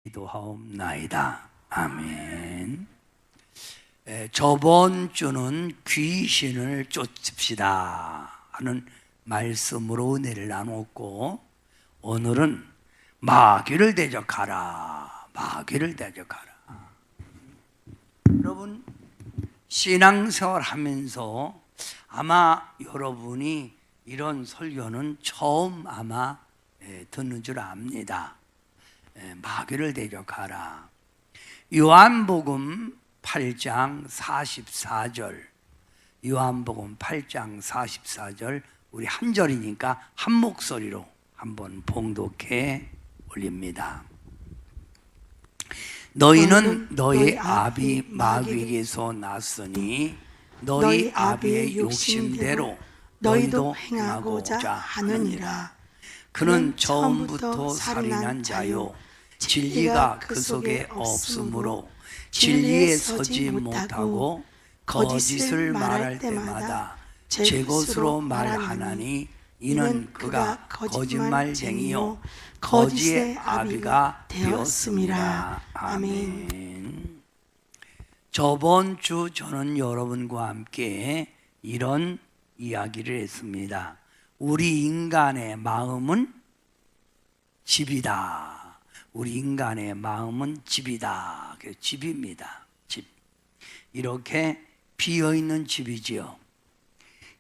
기도하옵나이다. 아멘. 저번 주는 귀신을 쫓읍시다 하는 말씀으로 은혜를 나눴고, 오늘은 마귀를 대적하라, 마귀를 대적하라. 여러분, 신앙생활 하면서 아마 여러분이 이런 설교는 처음 아마 듣는 줄 압니다. 마귀를 대적하라. 요한복음 8장 44절, 요한복음 8장 44절, 우리 한 절이니까 한 목소리로 한번 봉독해 올립니다. 너희는 너희 아비 마귀에게서 났으니 너희 아비의 욕심대로 너희도 행하고자 하느니라. 그는 처음부터 살인한 자요, 진리가 그 속에 없으므로 진리에 서지 못하고 거짓을 말할 때마다 제 것으로 말하나니 이는 그가 거짓말쟁이요 거짓의 아비가 되었습니다. 아멘. 저번 주 저는 여러분과 함께 이런 이야기를 했습니다. 우리 인간의 마음은 집이다. 우리 인간의 마음은 집이다. 집입니다. 집. 이렇게 비어있는 집이지요.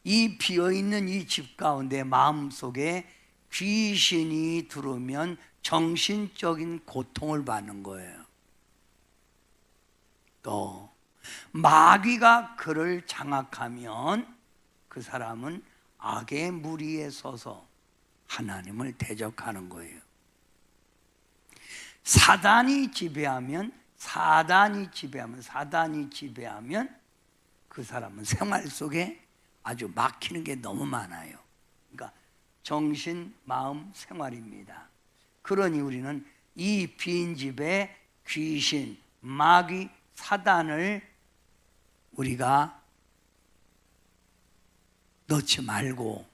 이 비어있는 이 집 가운데 마음속에 귀신이 들어오면 정신적인 고통을 받는 거예요. 또 마귀가 그를 장악하면 그 사람은 악의 무리에 서서 하나님을 대적하는 거예요. 사단이 지배하면 그 사람은 생활 속에 아주 막히는 게 너무 많아요. 그러니까 정신, 마음, 생활입니다. 그러니 우리는 이 빈 집에 귀신, 마귀, 사단을 우리가 넣지 말고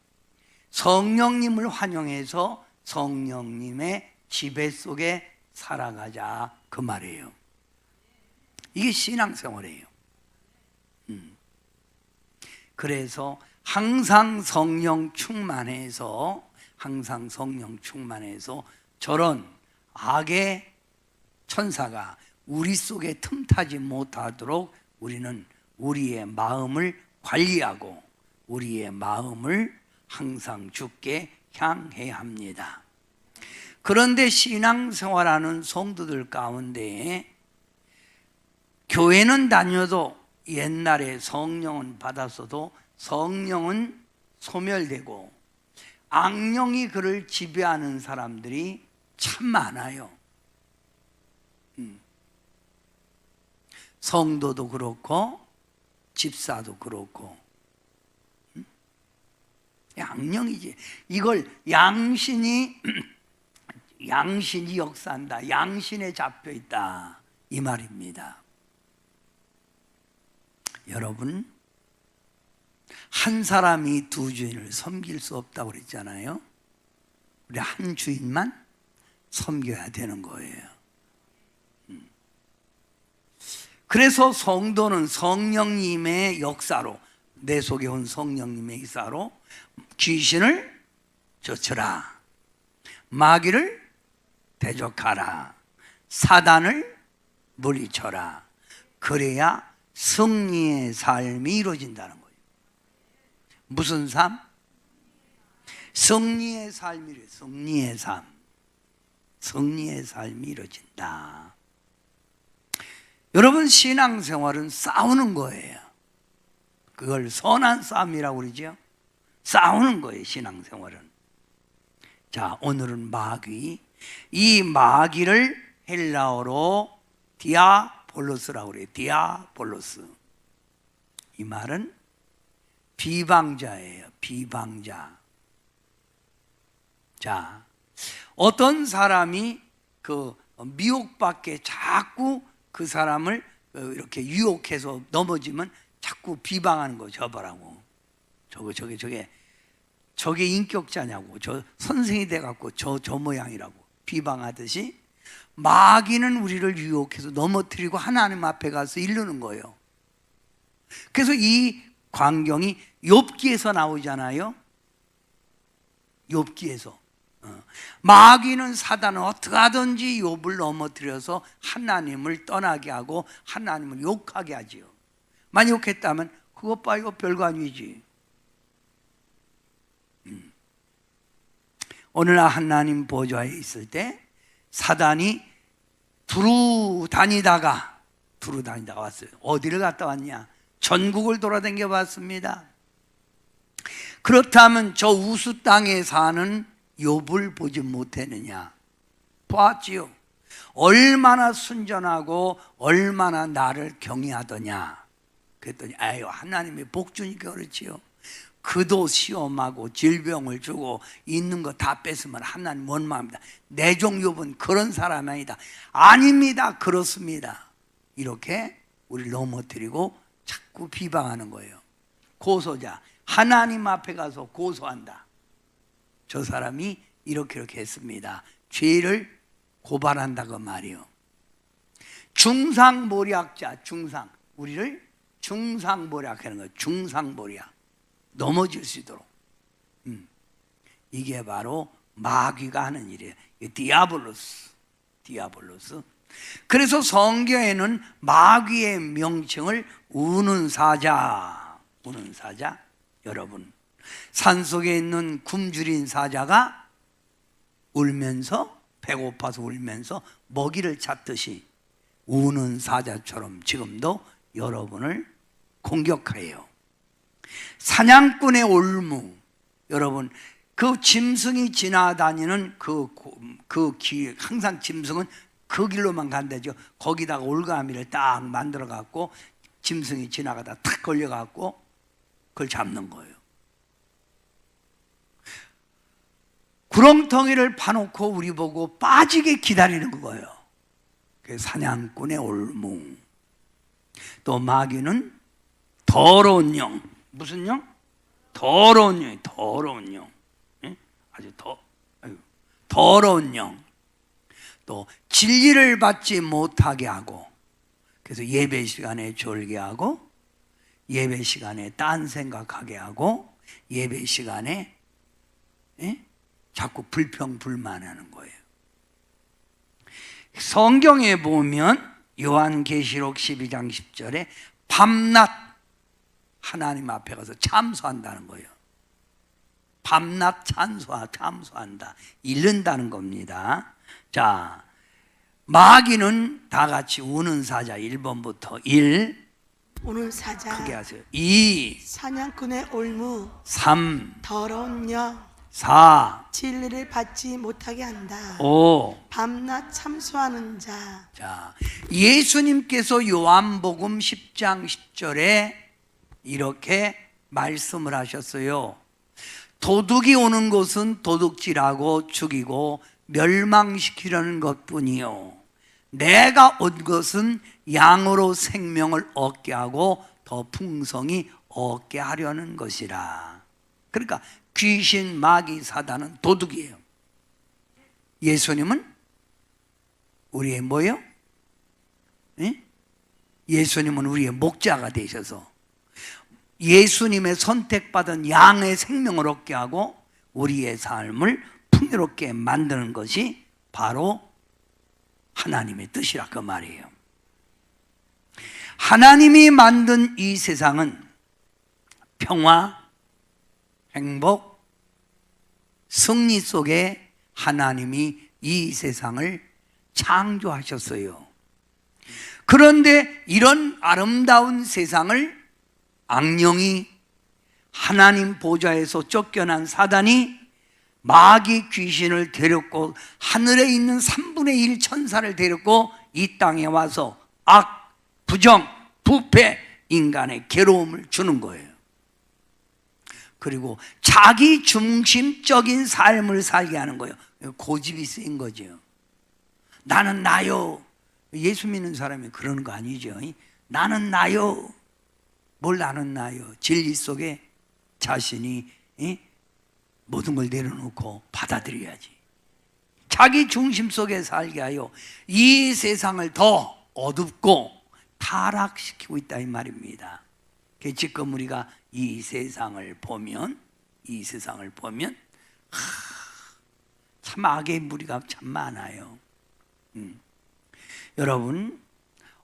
성령님을 환영해서 성령님의 지배 속에 살아가자, 그 말이에요. 이게 신앙생활이에요. 그래서 항상 성령 충만해서 저런 악의 천사가 우리 속에 틈타지 못하도록 우리는 우리의 마음을 관리하고 우리의 마음을 항상 주께 향해야 합니다. 그런데 신앙생활하는 성도들 가운데 교회는 다녀도 옛날에 성령은 받았어도 성령은 소멸되고 악령이 그를 지배하는 사람들이 참 많아요. 성도도 그렇고 집사도 그렇고 악령이지. 이걸 양신이 역사한다, 양신에 잡혀있다, 이 말입니다. 여러분, 한 사람이 두 주인을 섬길 수 없다고 그랬잖아요. 우리 한 주인만 섬겨야 되는 거예요. 그래서 성도는 성령님의 역사로, 내 속에 온 성령님의 역사로 귀신을 쫓으라, 마귀를 대적하라, 사단을 물리쳐라. 그래야 승리의 삶이 이루어진다는 거예요. 무슨 삶? 승리의 삶이래. 승리의 삶. 승리의 삶이 이루어진다. 여러분, 신앙생활은 싸우는 거예요. 그걸 선한 싸움이라고 그러죠. 싸우는 거예요, 신앙생활은. 자, 오늘은 마귀. 이 마귀를 헬라어로 디아볼로스라고 그래요. 디아볼로스. 이 말은 비방자예요. 비방자. 자, 어떤 사람이 그 미혹받게 자꾸 그 사람을 이렇게 유혹해서 넘어지면 자꾸 비방하는 거. 저거라고. 저게 인격자냐고. 저 선생이 돼갖고 저 모양이라고 비방하듯이 마귀는 우리를 유혹해서 넘어뜨리고 하나님 앞에 가서 이르는 거예요. 그래서 이 광경이 욥기에서 나오잖아요. 욥기에서 마귀는 사단은 어떻게 하든지 욥을 넘어뜨려서 하나님을 떠나게 하고 하나님을 욕하게 하지요. 많이 욕했다면 그것 봐 이거 별거 아니지. 어느 날 하나님 보좌에 있을 때 사단이 두루 다니다가 왔어요. 어디를 갔다 왔냐? 전국을 돌아다녀 봤습니다. 그렇다면 저 우수 땅에 사는 욥을 보지 못했느냐? 보았지요. 얼마나 순전하고 얼마나 나를 경외하더냐? 그랬더니 아유 하나님이 복 주니까 그렇지요. 그도 시험하고 질병을 주고 있는 거 다 뺏으면 하나님 원망합니다. 내 종 욥은 그런 사람이 아니다. 아닙니다. 그렇습니다. 이렇게 우리를 넘어뜨리고 자꾸 비방하는 거예요. 고소자, 하나님 앞에 가서 고소한다. 저 사람이 이렇게 했습니다. 죄를 고발한다고 말이요. 중상모략자, 우리를 중상모략하는 거예요. 중상모략, 넘어질 수 있도록. 이게 바로 마귀가 하는 일이에요. 디아블로스. 그래서 성경에는 마귀의 명칭을 우는 사자. 여러분, 산속에 있는 굶주린 사자가 울면서, 배고파서 울면서 먹이를 찾듯이 우는 사자처럼 지금도 여러분을 공격해요. 사냥꾼의 올무, 여러분 그 짐승이 지나다니는 그 길, 항상 짐승은 그 길로만 간다죠. 거기다가 올가미를 딱 만들어 갖고 짐승이 지나가다 탁 걸려 갖고 그걸 잡는 거예요. 구렁텅이를 파놓고 우리 보고 빠지게 기다리는 거예요. 그 사냥꾼의 올무. 또 마귀는 더러운 영. 무슨 영? 더러운 영. 아주 더러운 영. 또 진리를 받지 못하게 하고, 그래서 예배 시간에 졸게하고, 예배 시간에 딴 생각하게 하고, 예배 시간에 자꾸 불평불만하는 거예요. 성경에 보면 요한계시록 12장 10절에 밤낮 하나님 앞에 가서 참소한다는 거예요. 밤낮 참소한다. 잃는다는 겁니다. 자, 마귀는 다 같이 우는 사자 1번부터 1. 우는 사자. 크게 하세요. 2. 사냥꾼의 올무. 3. 더러운 영. 4. 진리를 받지 못하게 한다. 5. 밤낮 참소하는 자. 자, 예수님께서 요한복음 10장 10절에 이렇게 말씀을 하셨어요. 도둑이 오는 것은 도둑질하고 죽이고 멸망시키려는 것뿐이요, 내가 온 것은 양으로 생명을 얻게 하고 더 풍성히 얻게 하려는 것이라. 그러니까 귀신, 마귀, 사단은 도둑이에요. 예수님은 우리의 뭐예요? 예수님은 우리의 목자가 되셔서 예수님의 선택받은 양의 생명을 얻게 하고 우리의 삶을 풍요롭게 만드는 것이 바로 하나님의 뜻이라 그 말이에요. 하나님이 만든 이 세상은 평화, 행복, 승리 속에 하나님이 이 세상을 창조하셨어요. 그런데 이런 아름다운 세상을 악령이, 하나님 보좌에서 쫓겨난 사단이 마귀 귀신을 데렸고 하늘에 있는 3분의 1 천사를 데렸고 이 땅에 와서 악, 부정, 부패, 인간의 괴로움을 주는 거예요. 그리고 자기 중심적인 삶을 살게 하는 거예요. 고집이 센 거죠. 나는 나요. 예수 믿는 사람이 그러는 거 아니죠. 나는 나요. 뭘 나는 나요. 진리 속에 자신이 모든 걸 내려놓고 받아들여야지. 자기 중심 속에 살게 하여 이 세상을 더 어둡고 타락시키고 있다 이 말입니다. 지금 우리가 이 세상을 보면 참 악의 무리가 참 많아요. 여러분,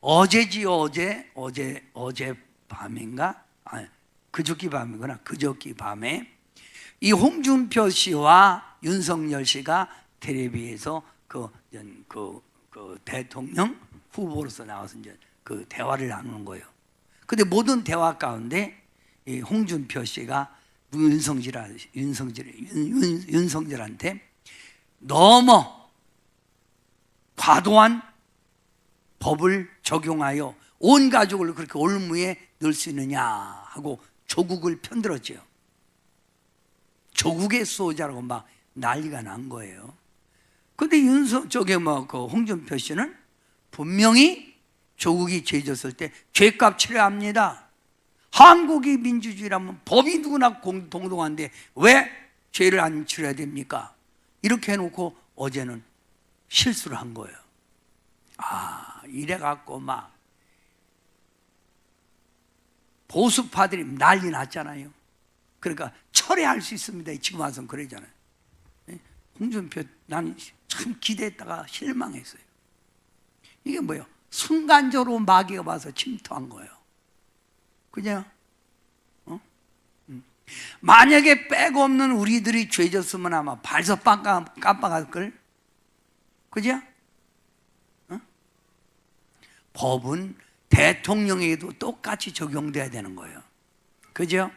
어제지요, 어제 밤인가? 그저께 밤이구나. 그저께 밤에 이 홍준표 씨와 윤석열 씨가 텔레비에서 그 대통령 후보로서 나와서 이제 그 대화를 나누는 거예요. 근데 모든 대화 가운데 이 홍준표 씨가 윤석열한테 너무 과도한 법을 적용하여 온 가족을 그렇게 올무에 넣을 수 있느냐 하고 조국을 편들었죠. 조국의 수호자라고 막 난리가 난 거예요. 근데 그 홍준표 씨는 분명히 조국이 죄 졌을 때 죄값 치러야 합니다. 한국이 민주주의라면 법이 누구나 동등한데 왜 죄를 안 치러야 됩니까? 이렇게 해놓고 어제는 실수를 한 거예요. 이래갖고 막 보수파들이 난리 났잖아요. 그러니까 철회할 수 있습니다. 지금 와서는 그러잖아요. 홍준표 나는 참 기대했다가 실망했어요. 이게 뭐예요? 순간적으로 마귀가 와서 침투한 거예요. 그죠? 만약에 백 없는 우리들이 죄 졌으면 아마 발서 깜빡할걸? 그죠? 법은 대통령에게도 똑같이 적용돼야 되는 거예요. 그죠?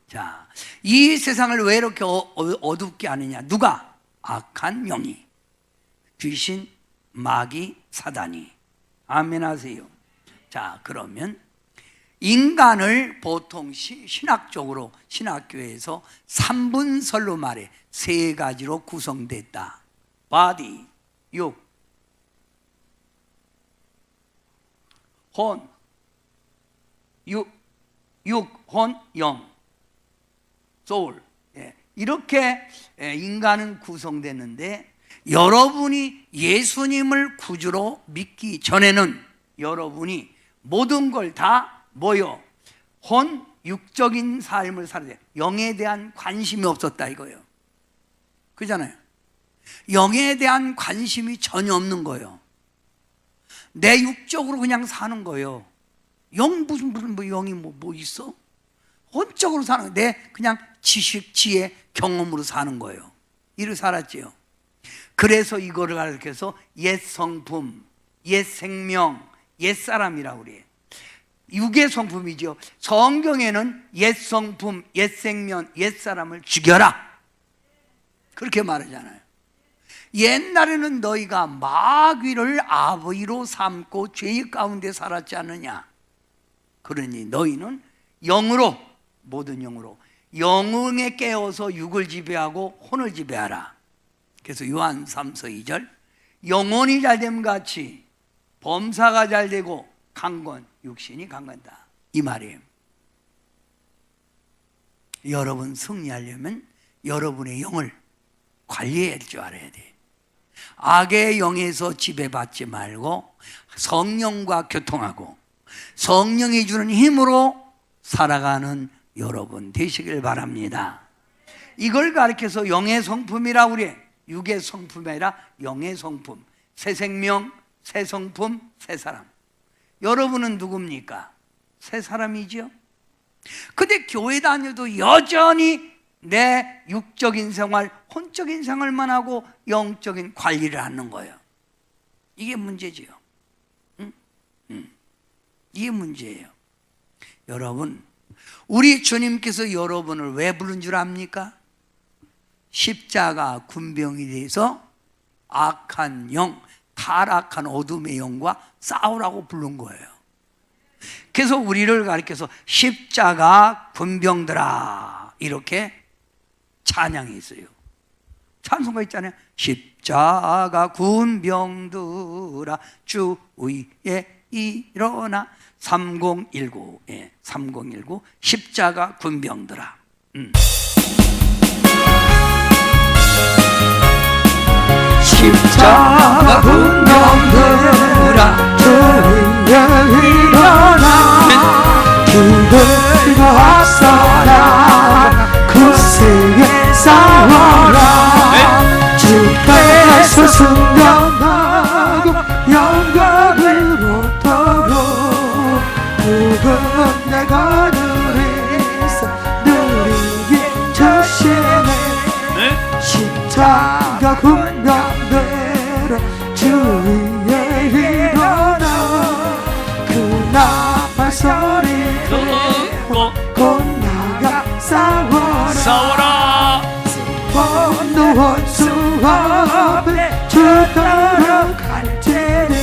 자, 이 세상을 왜 이렇게 어둡게 하느냐? 누가? 악한 영이, 귀신, 마귀, 사단이. 아멘 하세요. 자, 그러면 인간을 보통 신학적으로 신학교에서 3분설로 말해 3가지로 구성됐다. 바디, 육, 혼, 혼, 영, 소울. 이렇게 인간은 구성됐는데 여러분이 예수님을 구주로 믿기 전에는 여러분이 모든 걸 다 뭐요? 혼, 육적인 삶을 살아야 돼. 영에 대한 관심이 없었다 이거예요. 그잖아요. 영에 대한 관심이 전혀 없는 거예요. 내 육적으로 그냥 사는 거예요. 무슨 뭐 영이 뭐 있어? 혼적으로 사는 거예요. 내 그냥 지식, 지혜, 경험으로 사는 거예요. 이렇게 살았지요. 그래서 이거를 가르쳐서 옛 성품, 옛 생명, 옛 사람이라고 그래요. 육의 성품이죠. 성경에는 옛 성품, 옛 생명, 옛 사람을 죽여라 그렇게 말하잖아요. 옛날에는 너희가 마귀를 아버지로 삼고 죄의 가운데 살았지 않느냐. 그러니 너희는 영으로, 모든 영으로 영응에 깨어서 육을 지배하고 혼을 지배하라. 그래서 요한 3서 2절 영혼이 잘됨 같이 범사가 잘되고 강건, 육신이 강건다 이 말이에요. 여러분 승리하려면 여러분의 영을 관리할 줄 알아야 돼. 악의 영에서 지배받지 말고 성령과 교통하고 성령이 주는 힘으로 살아가는 여러분 되시길 바랍니다. 이걸 가르쳐서 영의 성품이라고 그래. 육의 성품이 아니라 영의 성품. 새 생명, 새 성품, 새 사람. 여러분은 누굽니까? 새 사람이죠. 근데 교회 다녀도 여전히 내 육적인 생활, 혼적인 생활만 하고 영적인 관리를 하는 거예요. 이게 문제지요. 이게 문제예요. 여러분, 우리 주님께서 여러분을 왜 부른 줄 압니까? 십자가 군병이 돼서 악한 영, 타락한 어둠의 영과 싸우라고 부른 거예요. 그래서 우리를 가리켜서 십자가 군병들아 이렇게 찬양이 있어요. 찬송가 있잖아요. 십자가 군병들아 주 위에 일어나 3019 3019 십자가 군병들아 십자가 군병들아 주위에 일어나 기들고 앞서라 굳세게 싸워라 주께서 승천하고 영광을 얻도록 누군가 거느리서 누리게 주시네 십자가 군병들아 주위에 일어나 그 나팔 소리 듣고 곧 나가 싸워라 원노 원수 앞에 주도록 할 테니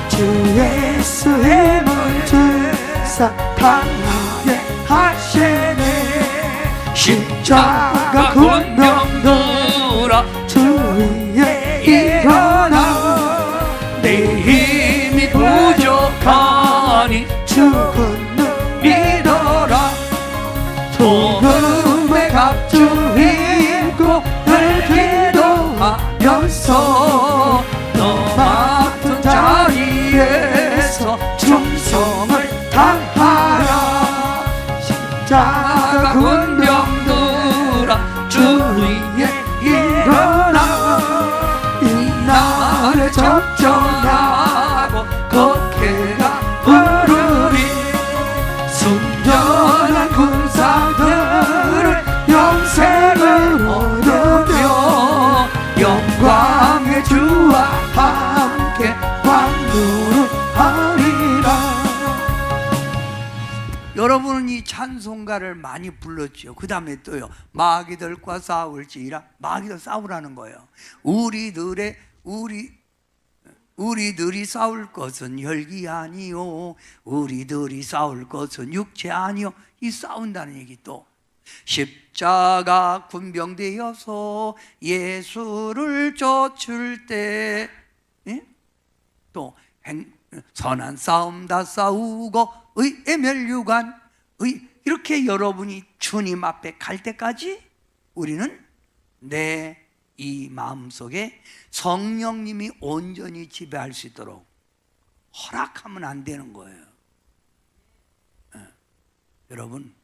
주 예수의 힘을 주사 강하게 하시네 십자가 군병들아 주위에 일어나 내 힘이 부족하니 주 건너 믿어라 복음의 갑주 입고 늘 기도하면서 너 맡은 자리에서 충성을 다하라 십자가 군병들아 주 위에 일어나 이 날에 적정하고 걷게가 부르리 순전한 군사들을 영생을 얻으며 영광의 주와 함께 왕노릇하리라. 여러분은 이 찬송가를 많이 불렀죠. 그 다음에 또요 마귀들과 싸울지라 마귀들 싸우라는 거예요. 우리들이 싸울 것은 혈기 아니요 우리들이 싸울 것은 육체 아니요 이 싸운다는 얘기 또 십자가 군병되어서 예수를 쫓을 때 또 선한 싸움 다 싸우고 의의 멸류관 이렇게 여러분이 주님 앞에 갈 때까지 우리는 내 이 마음속에 성령님이 온전히 지배할 수 있도록 허락하면 안 되는 거예요. 여러분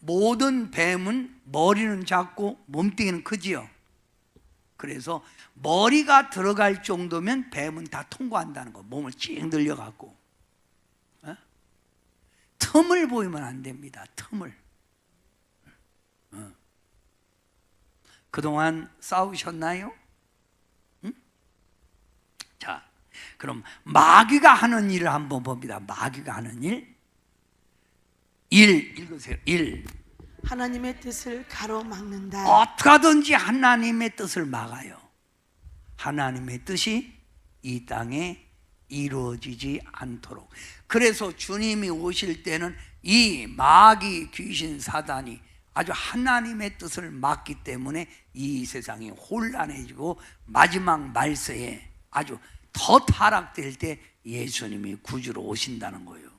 모든 뱀은 머리는 작고 몸뚱이는 크지요. 그래서 머리가 들어갈 정도면 뱀은 다 통과한다는 거. 몸을 찡 늘려갖고 틈을 보이면 안 됩니다. 틈을. 그동안 싸우셨나요? 응? 자, 그럼 마귀가 하는 일을 한번 봅니다. 마귀가 하는 일. 1 읽으세요. 1. 하나님의 뜻을 가로막는다. 어떻게든지 하나님의 뜻을 막아요. 하나님의 뜻이 이 땅에 이루어지지 않도록. 그래서 주님이 오실 때는 이 마귀 귀신 사단이 아주 하나님의 뜻을 막기 때문에 이 세상이 혼란해지고 마지막 말세에 아주 더 타락될 때 예수님이 구주로 오신다는 거예요.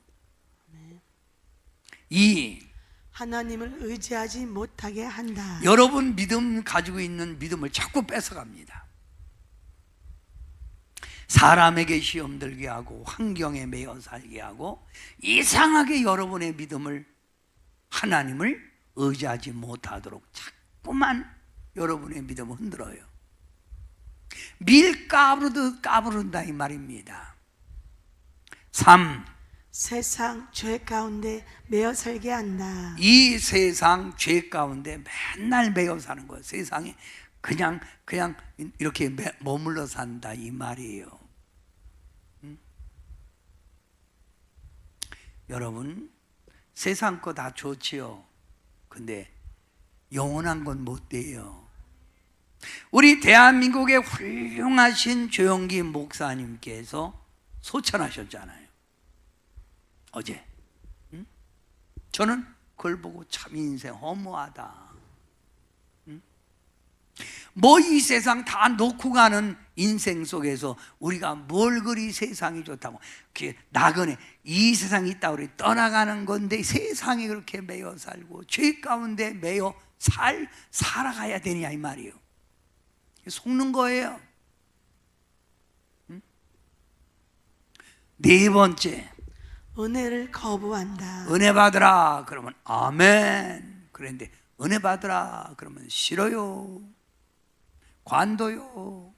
2. 하나님을 의지하지 못하게 한다. 여러분 가지고 있는 믿음을 자꾸 뺏어갑니다. 사람에게 시험 들게 하고 환경에 매여 살게 하고 이상하게 여러분의 믿음을 하나님을 의지하지 못하도록 자꾸만 여러분의 믿음을 흔들어요. 밀 까부르듯 까부른다 이 말입니다. 3. 세상 죄 가운데 매여 살게 한다. 이 세상 죄 가운데 맨날 매여 사는 거예요. 세상에 그냥 이렇게 머물러 산다 이 말이에요. 여러분 세상 거 다 좋지요. 근데 영원한 건 못 돼요. 우리 대한민국의 훌륭하신 조영기 목사님께서 소천하셨잖아요. 어제. 저는 그걸 보고 참 인생 허무하다. 뭐 이 세상 다 놓고 가는 인생 속에서 우리가 뭘 그리 세상이 좋다고 나그네 이 세상이 있다고 우리 떠나가는 건데 세상에 그렇게 매여 살고 죄 가운데 매여 살아가야 되냐 이 말이에요. 속는 거예요. 네 번째, 은혜를 거부한다. 은혜 받으라 그러면 아멘. 그런데 은혜 받으라 그러면 싫어요. 관둬요.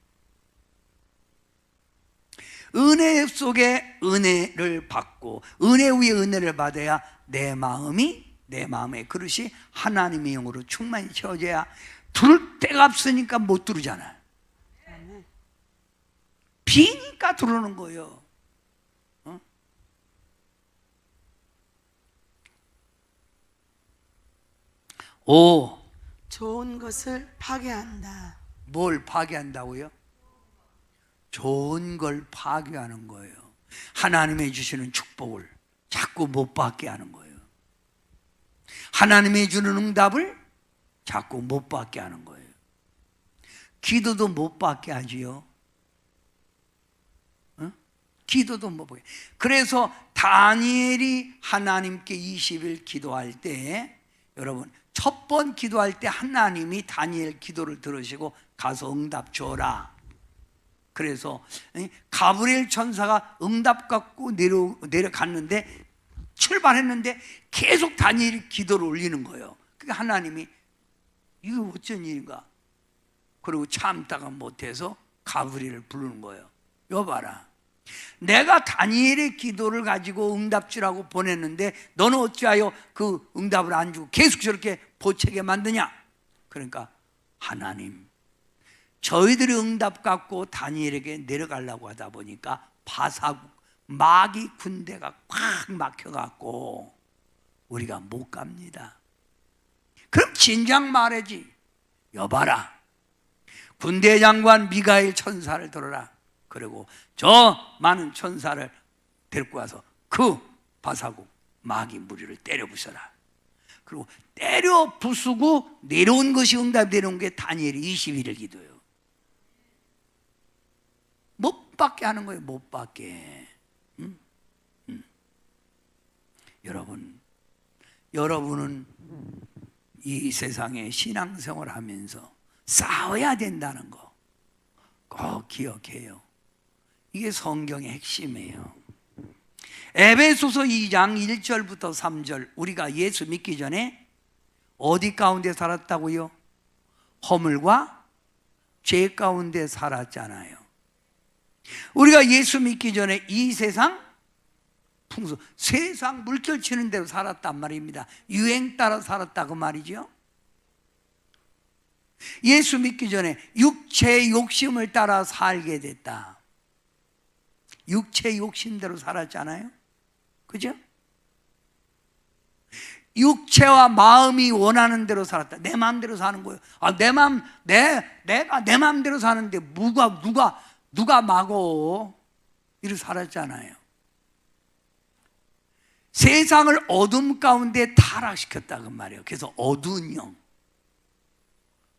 은혜 속에 은혜를 받고 은혜 위에 은혜를 받아야 내 마음의 그릇이 하나님의 영으로 충만히 채워져야 들을 데가 없으니까 못 들으잖아요. 비니까 들어오는 거예요. 오, 좋은 것을 파괴한다. 뭘 파괴한다고요? 좋은 걸 파괴하는 거예요. 하나님이 주시는 축복을 자꾸 못 받게 하는 거예요. 하나님이 주는 응답을 자꾸 못 받게 하는 거예요. 기도도 못 받게 하지요. 기도도 못 받게. 그래서 다니엘이 하나님께 20일 기도할 때, 여러분 첫 번 기도할 때 하나님이 다니엘 기도를 들으시고 가서 응답 줘라. 그래서 가브리엘 천사가 응답 갖고 내려갔는데, 출발했는데 계속 다니엘이 기도를 올리는 거예요. 그러니까 하나님이 이거 어쩐 일인가? 그리고 참다가 못해서 가브리엘을 부르는 거예요. 여봐라, 내가 다니엘의 기도를 가지고 응답 주라고 보냈는데 너는 어찌하여 그 응답을 안 주고 계속 저렇게 보채게 만드냐? 그러니까 하나님, 저희들이 응답 갖고 다니엘에게 내려가려고 하다 보니까 바사국 마귀 군대가 꽉 막혀갖고 우리가 못 갑니다. 그럼 진작 말해지. 여봐라, 군대 장관 미가엘 천사를 들어라. 그리고 저 많은 천사를 데리고 와서 그 바사국 마귀 무리를 때려 부숴라. 그리고 때려 부수고 내려온 것이 응답이 내려온 게 다니엘이 21일 기도예요. 못 받게 하는 거예요. 못 받게. 여러분은 이 세상에 신앙생활 하면서 싸워야 된다는 거 꼭 기억해요. 이게 성경의 핵심이에요. 에베소서 2장 1절부터 3절, 우리가 예수 믿기 전에 어디 가운데 살았다고요? 허물과 죄 가운데 살았잖아요. 우리가 예수 믿기 전에 이 세상 풍수, 세상 물결 치는 대로 살았단 말입니다. 유행 따라 살았다 그 말이죠. 예수 믿기 전에 육체의 욕심을 따라 살게 됐다. 육체의 욕심대로 살았잖아요. 그죠? 육체와 마음이 원하는 대로 살았다. 내 마음대로 사는 거예요. 내가 내 마음대로 사는데 누가 막어? 이렇게 살았잖아요. 세상을 어둠 가운데 타락시켰다 그 말이에요. 그래서 어두운 영,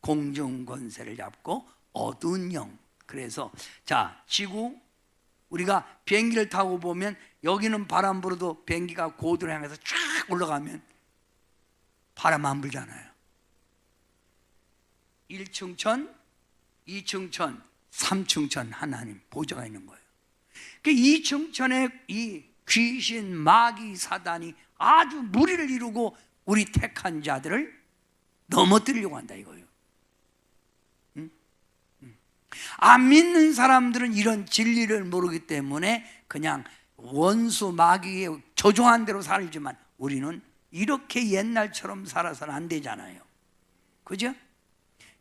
공중 권세를 잡고 어두운 영. 그래서 자, 지구, 우리가 비행기를 타고 보면 여기는 바람 불어도 비행기가 고도를 향해서 쫙 올라가면 바람 안 불잖아요. 1층 천, 2층 천, 3층 천 하나님 보좌가 있는 거예요. 그 2층 천에 이 귀신, 마귀, 사단이 아주 무리를 이루고 우리 택한 자들을 넘어뜨리려고 한다 이거예요. 안 믿는 사람들은 이런 진리를 모르기 때문에 그냥 원수 마귀의 조종한 대로 살지만 우리는 이렇게 옛날처럼 살아서는 안 되잖아요. 그죠?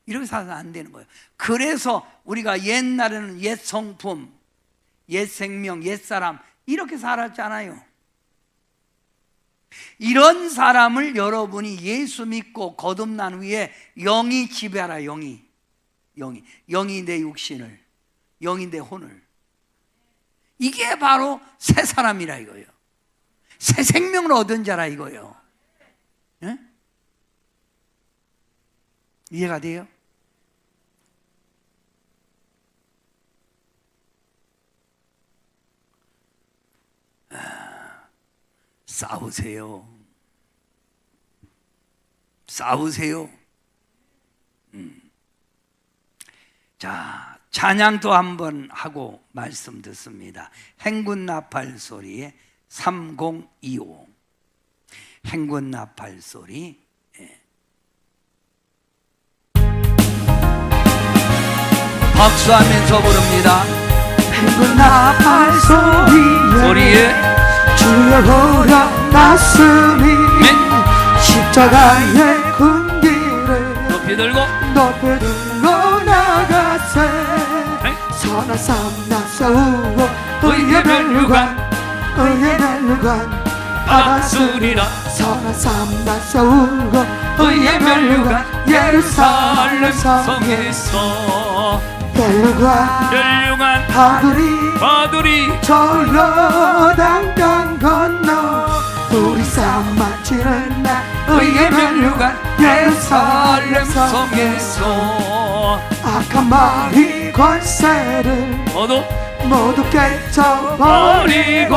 이렇게 살아서는 안 되는 거예요. 그래서 우리가 옛날에는 옛 성품, 옛 생명, 옛 사람 이렇게 살았잖아요. 이런 사람을 여러분이 예수 믿고 거듭난 후에 영이 지배하라. 영이 내 육신을, 영이 내 혼을. 이게 바로 새 사람이라 이거예요. 새 생명을 얻은 자라 이거예요. 네? 이해가 돼요? 싸우세요. 싸우세요. 자, 찬양도 한번 하고 말씀 듣습니다. 행군 나팔 소리에 3025. 행군 나팔 소리. 박수하면서 부릅니다. 행군 나팔 소리에 주여 오려났으니 십자가의 군기를 높이 들고 높이 들고 나가세 선한 삶나 싸우고 의의 멸류관 의의 멸류관 받았으리라 선한 삶나 싸우고 의의 멸류관 예루살렘 성에서 멸류관 파들이 저 요단강 건너 우리 싸움 마치는 날 의의 멸류관 예루살렘 성에서 악한 마귀 권세를 모두 깨쳐버리고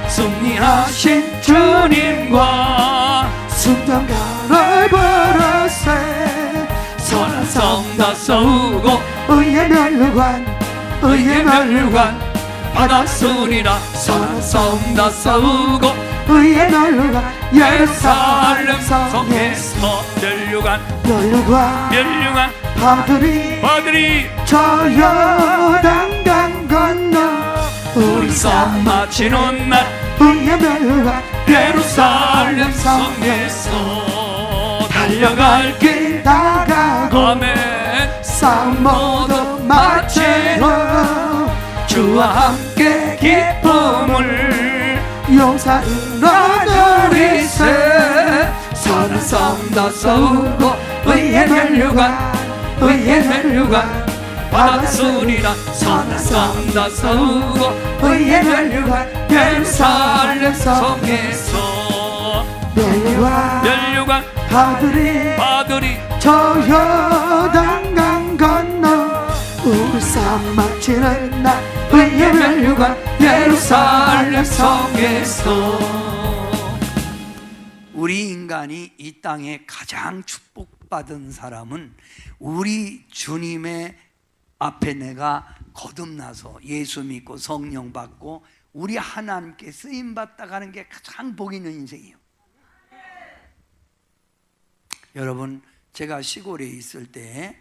승리하신 주님과 승전가를 부르세 선한 싸움 다 싸우고 의의 멸류관 받았으리라 선한 싸움 다 싸우고 의의 멸류관 예루살렘 성에서 멸류관 파들이 저 요단강 건너 우리 싸움 마치는 날 의의 멸류관 예루살렘 성에서 달려갈 길 나가고 아멘 싸움 모두 마치고 주와 함께 기쁨을 용사로 누리세 선한 싸움 다 싸우고 의의 멸류관 받았으리라 선한 싸움 다 싸우고 의의 멸류관 예루살렘 성에서 멸류관 파들이 저 요단강 건너 우리 싸움 마치는 날 의의 멸류관 예루살렘 성에서. 우리 인간이 이 땅에 가장 축복받은 사람은 우리 주님의 앞에 내가 거듭나서 예수 믿고 성령 받고 우리 하나님께 쓰임받다 가는 게 가장 복 있는 인생이에요. 여러분, 제가 시골에 있을 때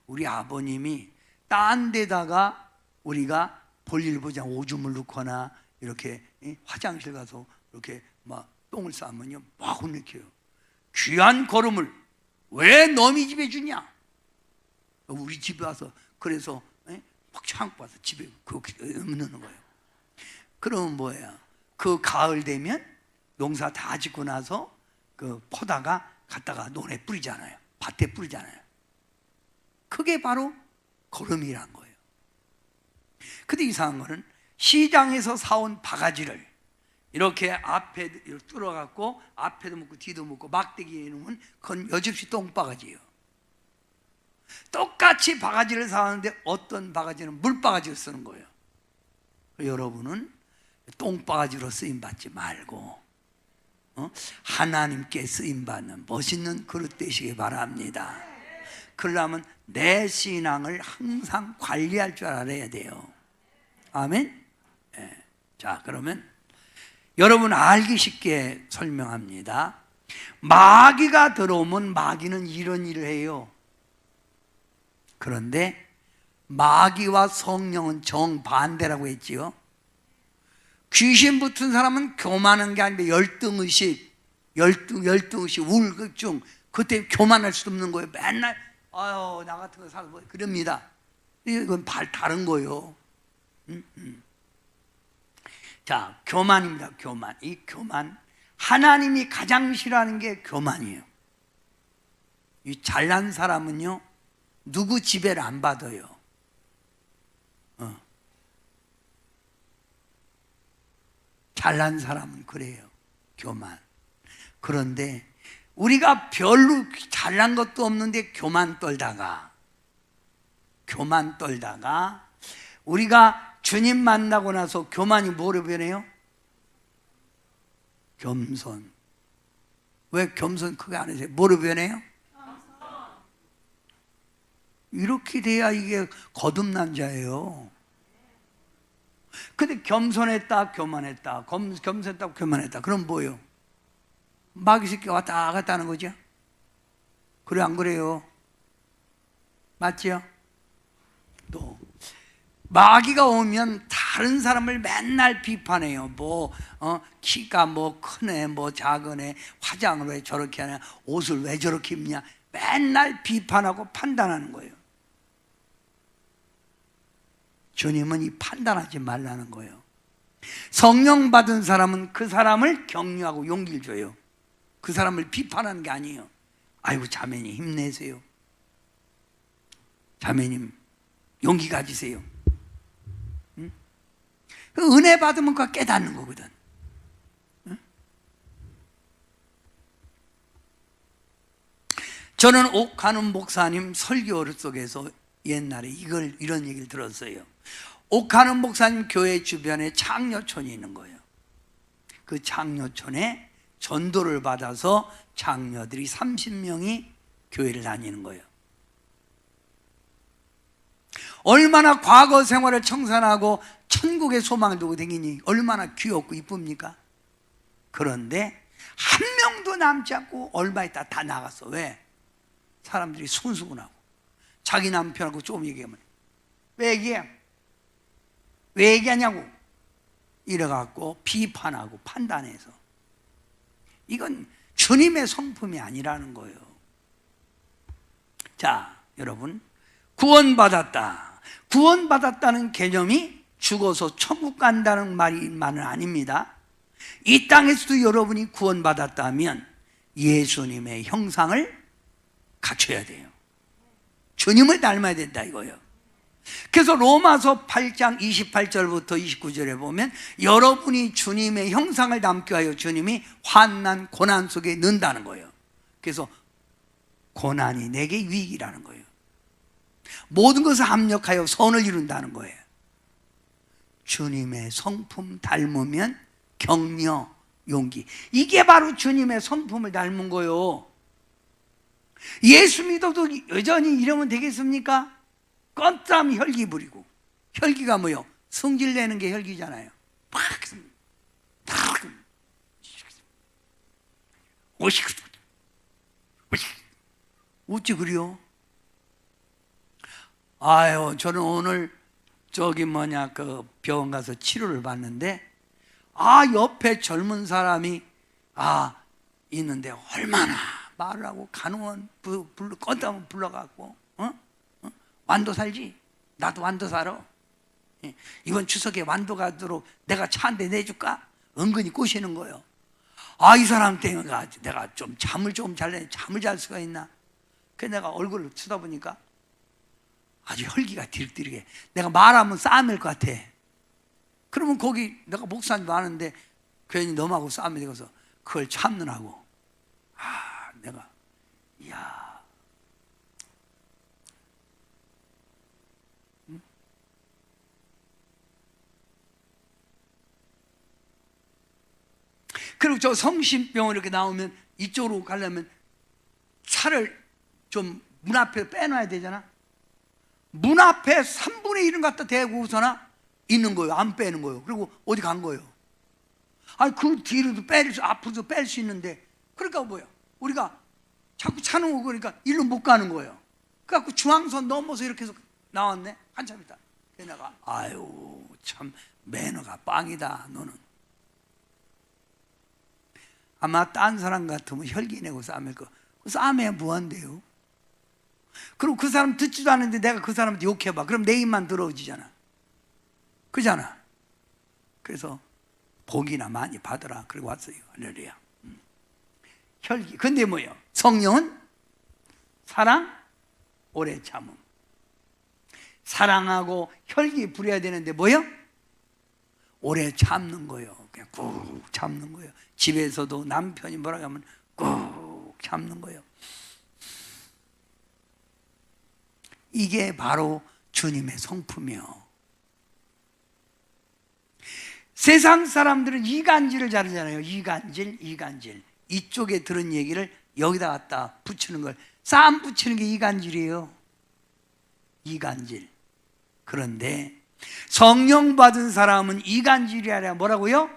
우리 아버님이 딴 데다가 우리가 볼일 보자 오줌을 넣거나 이렇게 화장실 가서 이렇게 막 똥을 싸면요 막 혼내켜요. 귀한 걸음을 왜 너희 집에 주냐? 우리 집에 와서 그래서 막 참고 와서 집에 그렇게 넣는 거예요. 그러면 뭐예요? 그 가을 되면 농사 다 짓고 나서 그 퍼다가 갖다가 논에 뿌리잖아요. 밭에 뿌리잖아요. 그게 바로 걸음이란 거예요. 근데 이상한 거는 시장에서 사온 바가지를 이렇게 앞에 뚫어갖고 앞에도 먹고 뒤도 먹고 막대기에 놓으면 그건 여집시 똥바가지예요. 똑같이 바가지를 사왔는데 어떤 바가지는 물바가지를 쓰는 거예요. 여러분은 똥바가지로 쓰임받지 말고 하나님께 쓰임받는 멋있는 그릇 되시기 바랍니다. 그러려면 내 신앙을 항상 관리할 줄 알아야 돼요. 아멘? 네. 자, 그러면 여러분 알기 쉽게 설명합니다. 마귀가 들어오면 마귀는 이런 일을 해요. 그런데 마귀와 성령은 정반대라고 했지요. 귀신 붙은 사람은 교만한 게 아니라 열등의식, 우울증, 그때 교만할 수 없는 거예요. 맨날 아유 나 같은 거 사고 그럽니다. 이건 다른 거예요. 자, 교만입니다. 교만. 이 교만, 하나님이 가장 싫어하는 게 교만이에요. 이 잘난 사람은요 누구 지배를 안 받아요. 잘난 사람은 그래요. 교만. 그런데 우리가 별로 잘난 것도 없는데 교만 떨다가 우리가 주님 만나고 나서 교만이 뭐로 변해요? 겸손. 왜 겸손 크게 안 해서 뭐로 변해요? 이렇게 돼야 이게 거듭난 자예요. 근데 겸손했다, 교만했다, 겸손했다, 교만했다. 그럼 뭐예요? 마귀 새끼가 왔다 갔다 하는 거죠? 그래, 안 그래요? 맞죠? 또 마귀가 오면 다른 사람을 맨날 비판해요. 키가 크네, 작으네, 화장을 왜 저렇게 하냐, 옷을 왜 저렇게 입냐, 맨날 비판하고 판단하는 거예요. 주님은 이 판단하지 말라는 거예요. 성령 받은 사람은 그 사람을 격려하고 용기를 줘요. 그 사람을 비판하는 게 아니에요. 아이고, 자매님 힘내세요. 자매님 용기 가지세요. 응? 그 은혜 받으면 그거 깨닫는 거거든. 응? 저는 옥하는 목사님 설교 속에서 옛날에 이런 얘기를 들었어요. 옥하는 목사님 교회 주변에 장려촌이 있는 거예요. 그 장려촌에 전도를 받아서 장녀들이 30명이 교회를 다니는 거예요. 얼마나 과거 생활을 청산하고 천국의 소망을 두고 다니니 얼마나 귀엽고 이쁩니까? 그런데 한 명도 남지 않고 얼마 있다 다 나갔어. 왜? 사람들이 순수군하고 자기 남편하고 조금 얘기하면 왜 얘기해? 왜 얘기하냐고 이래갖고 비판하고 판단해서 이건 주님의 성품이 아니라는 거예요. 자, 여러분, 구원받았다. 구원받았다는 개념이 죽어서 천국 간다는 말은 아닙니다. 이 땅에서도 여러분이 구원받았다면 예수님의 형상을 갖춰야 돼요. 주님을 닮아야 된다 이거예요. 그래서 로마서 8장 28절부터 29절에 보면 여러분이 주님의 형상을 담게 하여 주님이 환난 고난 속에 넣는다는 거예요. 그래서 고난이 내게 유익이라는 거예요. 모든 것을 합력하여 선을 이룬다는 거예요. 주님의 성품 닮으면 격려, 용기, 이게 바로 주님의 성품을 닮은 거예요. 예수 믿어도 여전히 이러면 되겠습니까? 껌땀 혈기 부리고, 혈기가 뭐요? 성질 내는 게 혈기잖아요. 어찌 그래요? 아유, 저는 오늘 그 병원 가서 치료를 받는데 옆에 젊은 사람이 있는데 얼마나 말을 하고 간호원 껌땀 불러갖고 완도 살지? 나도 완도 살아. 이번 추석에 완도 가도록 내가 차 한 대 내줄까? 은근히 꼬시는 거예요. 이 사람 때문에 내가 좀 잠을 잘 수가 있나? 그래서 내가 얼굴을 쳐다보니까 아주 혈기가 디륵디륵해. 내가 말하면 싸움일 것 같아. 그러면 거기 내가 목사님도 아는데 괜히 너하고 싸움이 되어서 그걸 참느라고. 내가 이야. 그리고 저 성심병원 이렇게 나오면 이쪽으로 가려면 차를 좀 문 앞에 빼놔야 되잖아. 문 앞에 3분의 1은 갖다 대고 우선아 있는 거예요. 안 빼는 거예요. 그리고 어디 간 거예요. 그 뒤로도 앞으로도 뺄 수 있는데, 그러니까 뭐야? 우리가 자꾸 차는 오고 그러니까 일로 못 가는 거예요. 그래갖고 중앙선 넘어서 이렇게 해서 나왔네. 한참 있다. 그래서 내가 아유 참 매너가 빵이다 너는. 아마 딴 사람 같으면 혈기 내고 싸움일 거. 싸움에 뭐한대요? 그리고 그 사람 듣지도 않는데 내가 그 사람한테 욕해봐. 그럼 내 입만 들어오지잖아. 그잖아. 그래서 복이나 많이 받으라. 그리고 왔어요. 할렐루야. 혈기. 근데 뭐예요? 성령은 사랑, 오래 참음. 사랑하고 혈기 부려야 되는데 뭐예요? 오래 참는 거예요. 그냥 꾹 참는 거예요. 집에서도 남편이 뭐라고 하면 꾹 참는 거예요. 이게 바로 주님의 성품이요. 세상 사람들은 이간질을 잘하잖아요. 이간질. 이쪽에 들은 얘기를 여기다 갖다 붙이는 걸, 싸움 붙이는 게 이간질이에요. 이간질. 그런데 성령 받은 사람은 이간질이 아니라 뭐라고요?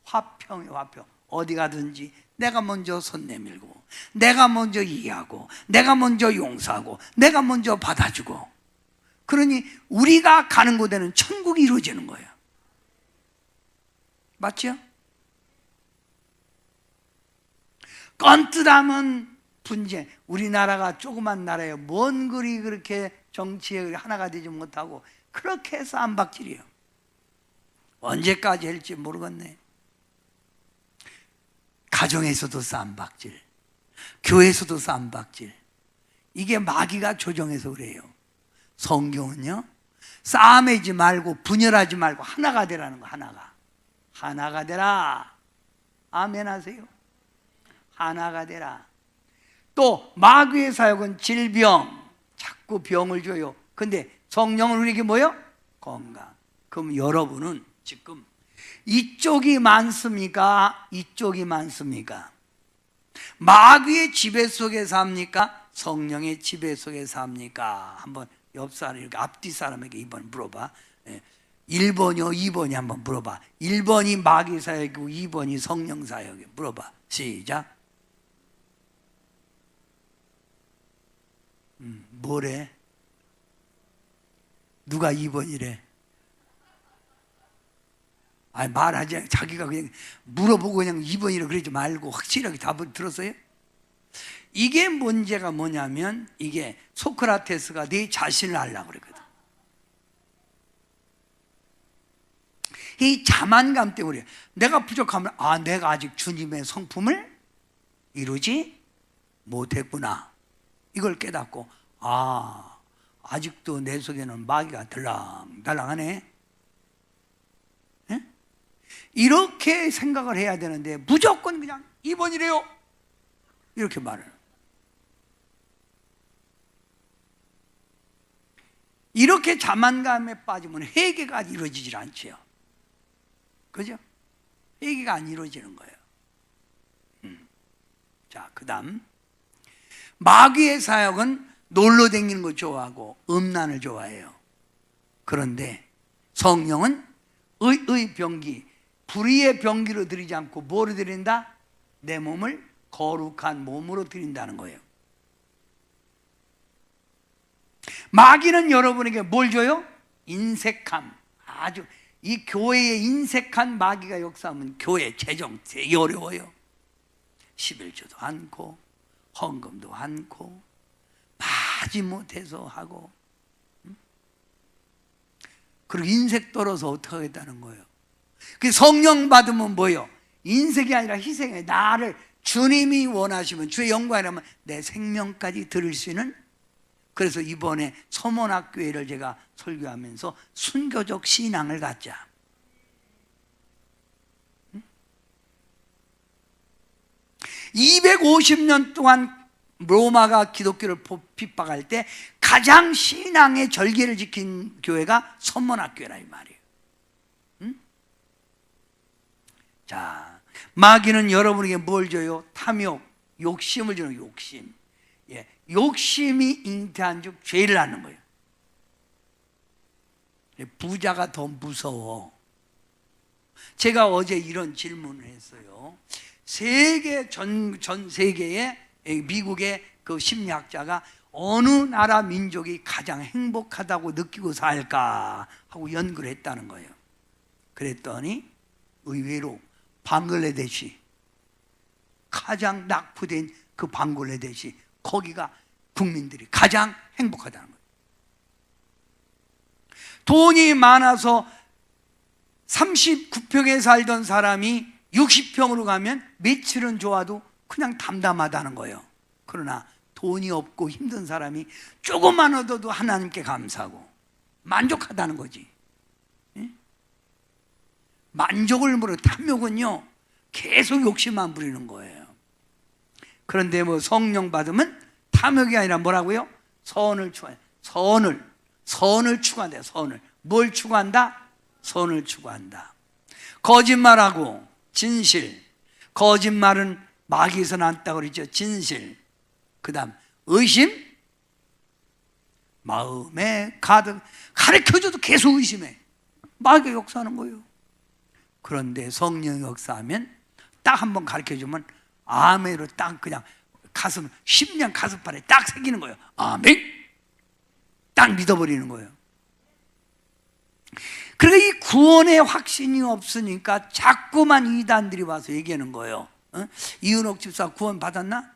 화평이에요. 화평. 어디 가든지 내가 먼저 손 내밀고, 내가 먼저 이해하고, 내가 먼저 용서하고, 내가 먼저 받아주고. 그러니 우리가 가는 곳에는 천국이 이루어지는 거예요. 맞죠? 껌뜨담은 분쟁. 우리나라가 조그만 나라예요. 뭔 그리 그렇게 정치에 하나가 되지 못하고 그렇게 해서 안박질이에요. 언제까지 할지 모르겠네. 가정에서도 쌈박질, 교회에서도 쌈박질. 이게 마귀가 조정해서 그래요. 성경은요, 싸매지 말고 분열하지 말고 하나가 되라는 거. 하나가 되라. 아멘 하세요. 하나가 되라. 또 마귀의 사역은 질병, 자꾸 병을 줘요. 근데 성령은 우리에게 뭐요? 건강. 그럼 여러분은 지금 이쪽이 많습니까? 이쪽이 많습니까? 마귀의 지배 속에 삽니까? 성령의 지배 속에 삽니까? 한번 옆 사람, 이렇게 앞뒤 사람에게 이번 물어봐. 1번이요, 2번이 한번 물어봐. 1번이 마귀 사역이고 2번이 성령 사역이에요. 물어봐. 시작. 뭐래? 누가 2번이래? 아니, 말하지 않고 자기가 그냥 물어보고 그냥 2번이라고 그러지 말고 확실하게 답을 들었어요? 이게 문제가 뭐냐면, 이게 소크라테스가 네 자신을 알라고 그러거든. 이 자만감 때문에 내가 부족하면, 아, 내가 아직 주님의 성품을 이루지 못했구나. 이걸 깨닫고, 아, 아직도 내 속에는 마귀가 들랑달랑하네. 예? 이렇게 생각을 해야 되는데 무조건 그냥 2번이래요 이렇게 말해요. 이렇게 자만감에 빠지면 회개가 이루어지질 않지요. 그죠? 회개가 안 이루어지는 거예요. 자, 그 다음 마귀의 사역은 놀러 다니는 거 좋아하고 음란을 좋아해요. 그런데 성령은 의 병기, 불의의 병기로 드리지 않고 뭐로 드린다? 내 몸을 거룩한 몸으로 드린다는 거예요. 마귀는 여러분에게 뭘 줘요? 인색함. 아주 이 교회에 인색한 마귀가 역사하면 교회 재정 되게 어려워요. 11조도 않고 헌금도 않고 마지 못해서 하고, 그리고 인색 떨어서 어떻게 하겠다는 거예요. 그 성령 받으면 뭐예요? 인색이 아니라 희생이에요. 나를 주님이 원하시면, 주의 영광이라면 내 생명까지 드릴 수 있는. 그래서 이번에 서문학교회를 제가 설교하면서 순교적 신앙을 갖자. 250년 동안 로마가 기독교를 핍박할 때 가장 신앙의 절개를 지킨 교회가 서문학교회라 이 말이에요. 자, 마귀는 여러분에게 뭘 줘요? 탐욕, 욕심을 주는 욕심. 예, 욕심이 잉태한 즉 죄를 낳는 거예요. 부자가 더 무서워. 제가 어제 이런 질문을 했어요. 전 세계에 미국의 그 심리학자가 어느 나라 민족이 가장 행복하다고 느끼고 살까 하고 연구를 했다는 거예요. 그랬더니 의외로 방글라데시, 가장 낙후된 그 방글라데시, 거기가 국민들이 가장 행복하다는 거예요. 돈이 많아서 39평에 살던 사람이 60평으로 가면 며칠은 좋아도 그냥 담담하다는 거예요. 그러나 돈이 없고 힘든 사람이 조금만 얻어도 하나님께 감사하고 만족하다는 거지. 예? 만족을 모르고 탐욕은요 계속 욕심만 부리는 거예요. 그런데 뭐 성령 받으면 탐욕이 아니라 뭐라고요? 선을 추구해요. 선을 추구한대요. 선을. 뭘 추구한다? 선을 추구한다. 거짓말하고 진실. 거짓말은 마귀에서 났다고 그러죠. 진실. 그 다음 의심, 마음에 가득, 가르쳐줘도 계속 의심해. 마귀가 역사하는 거예요. 그런데 성령이 역사하면 딱 한 번 가르쳐주면 아멘으로 딱 그냥 가슴, 10년 가슴판에 딱 새기는 거예요. 아멘! 딱 믿어버리는 거예요. 그러니까 이 구원의 확신이 없으니까 자꾸만 이단들이 와서 얘기하는 거예요. 이은옥 집사 구원 받았나?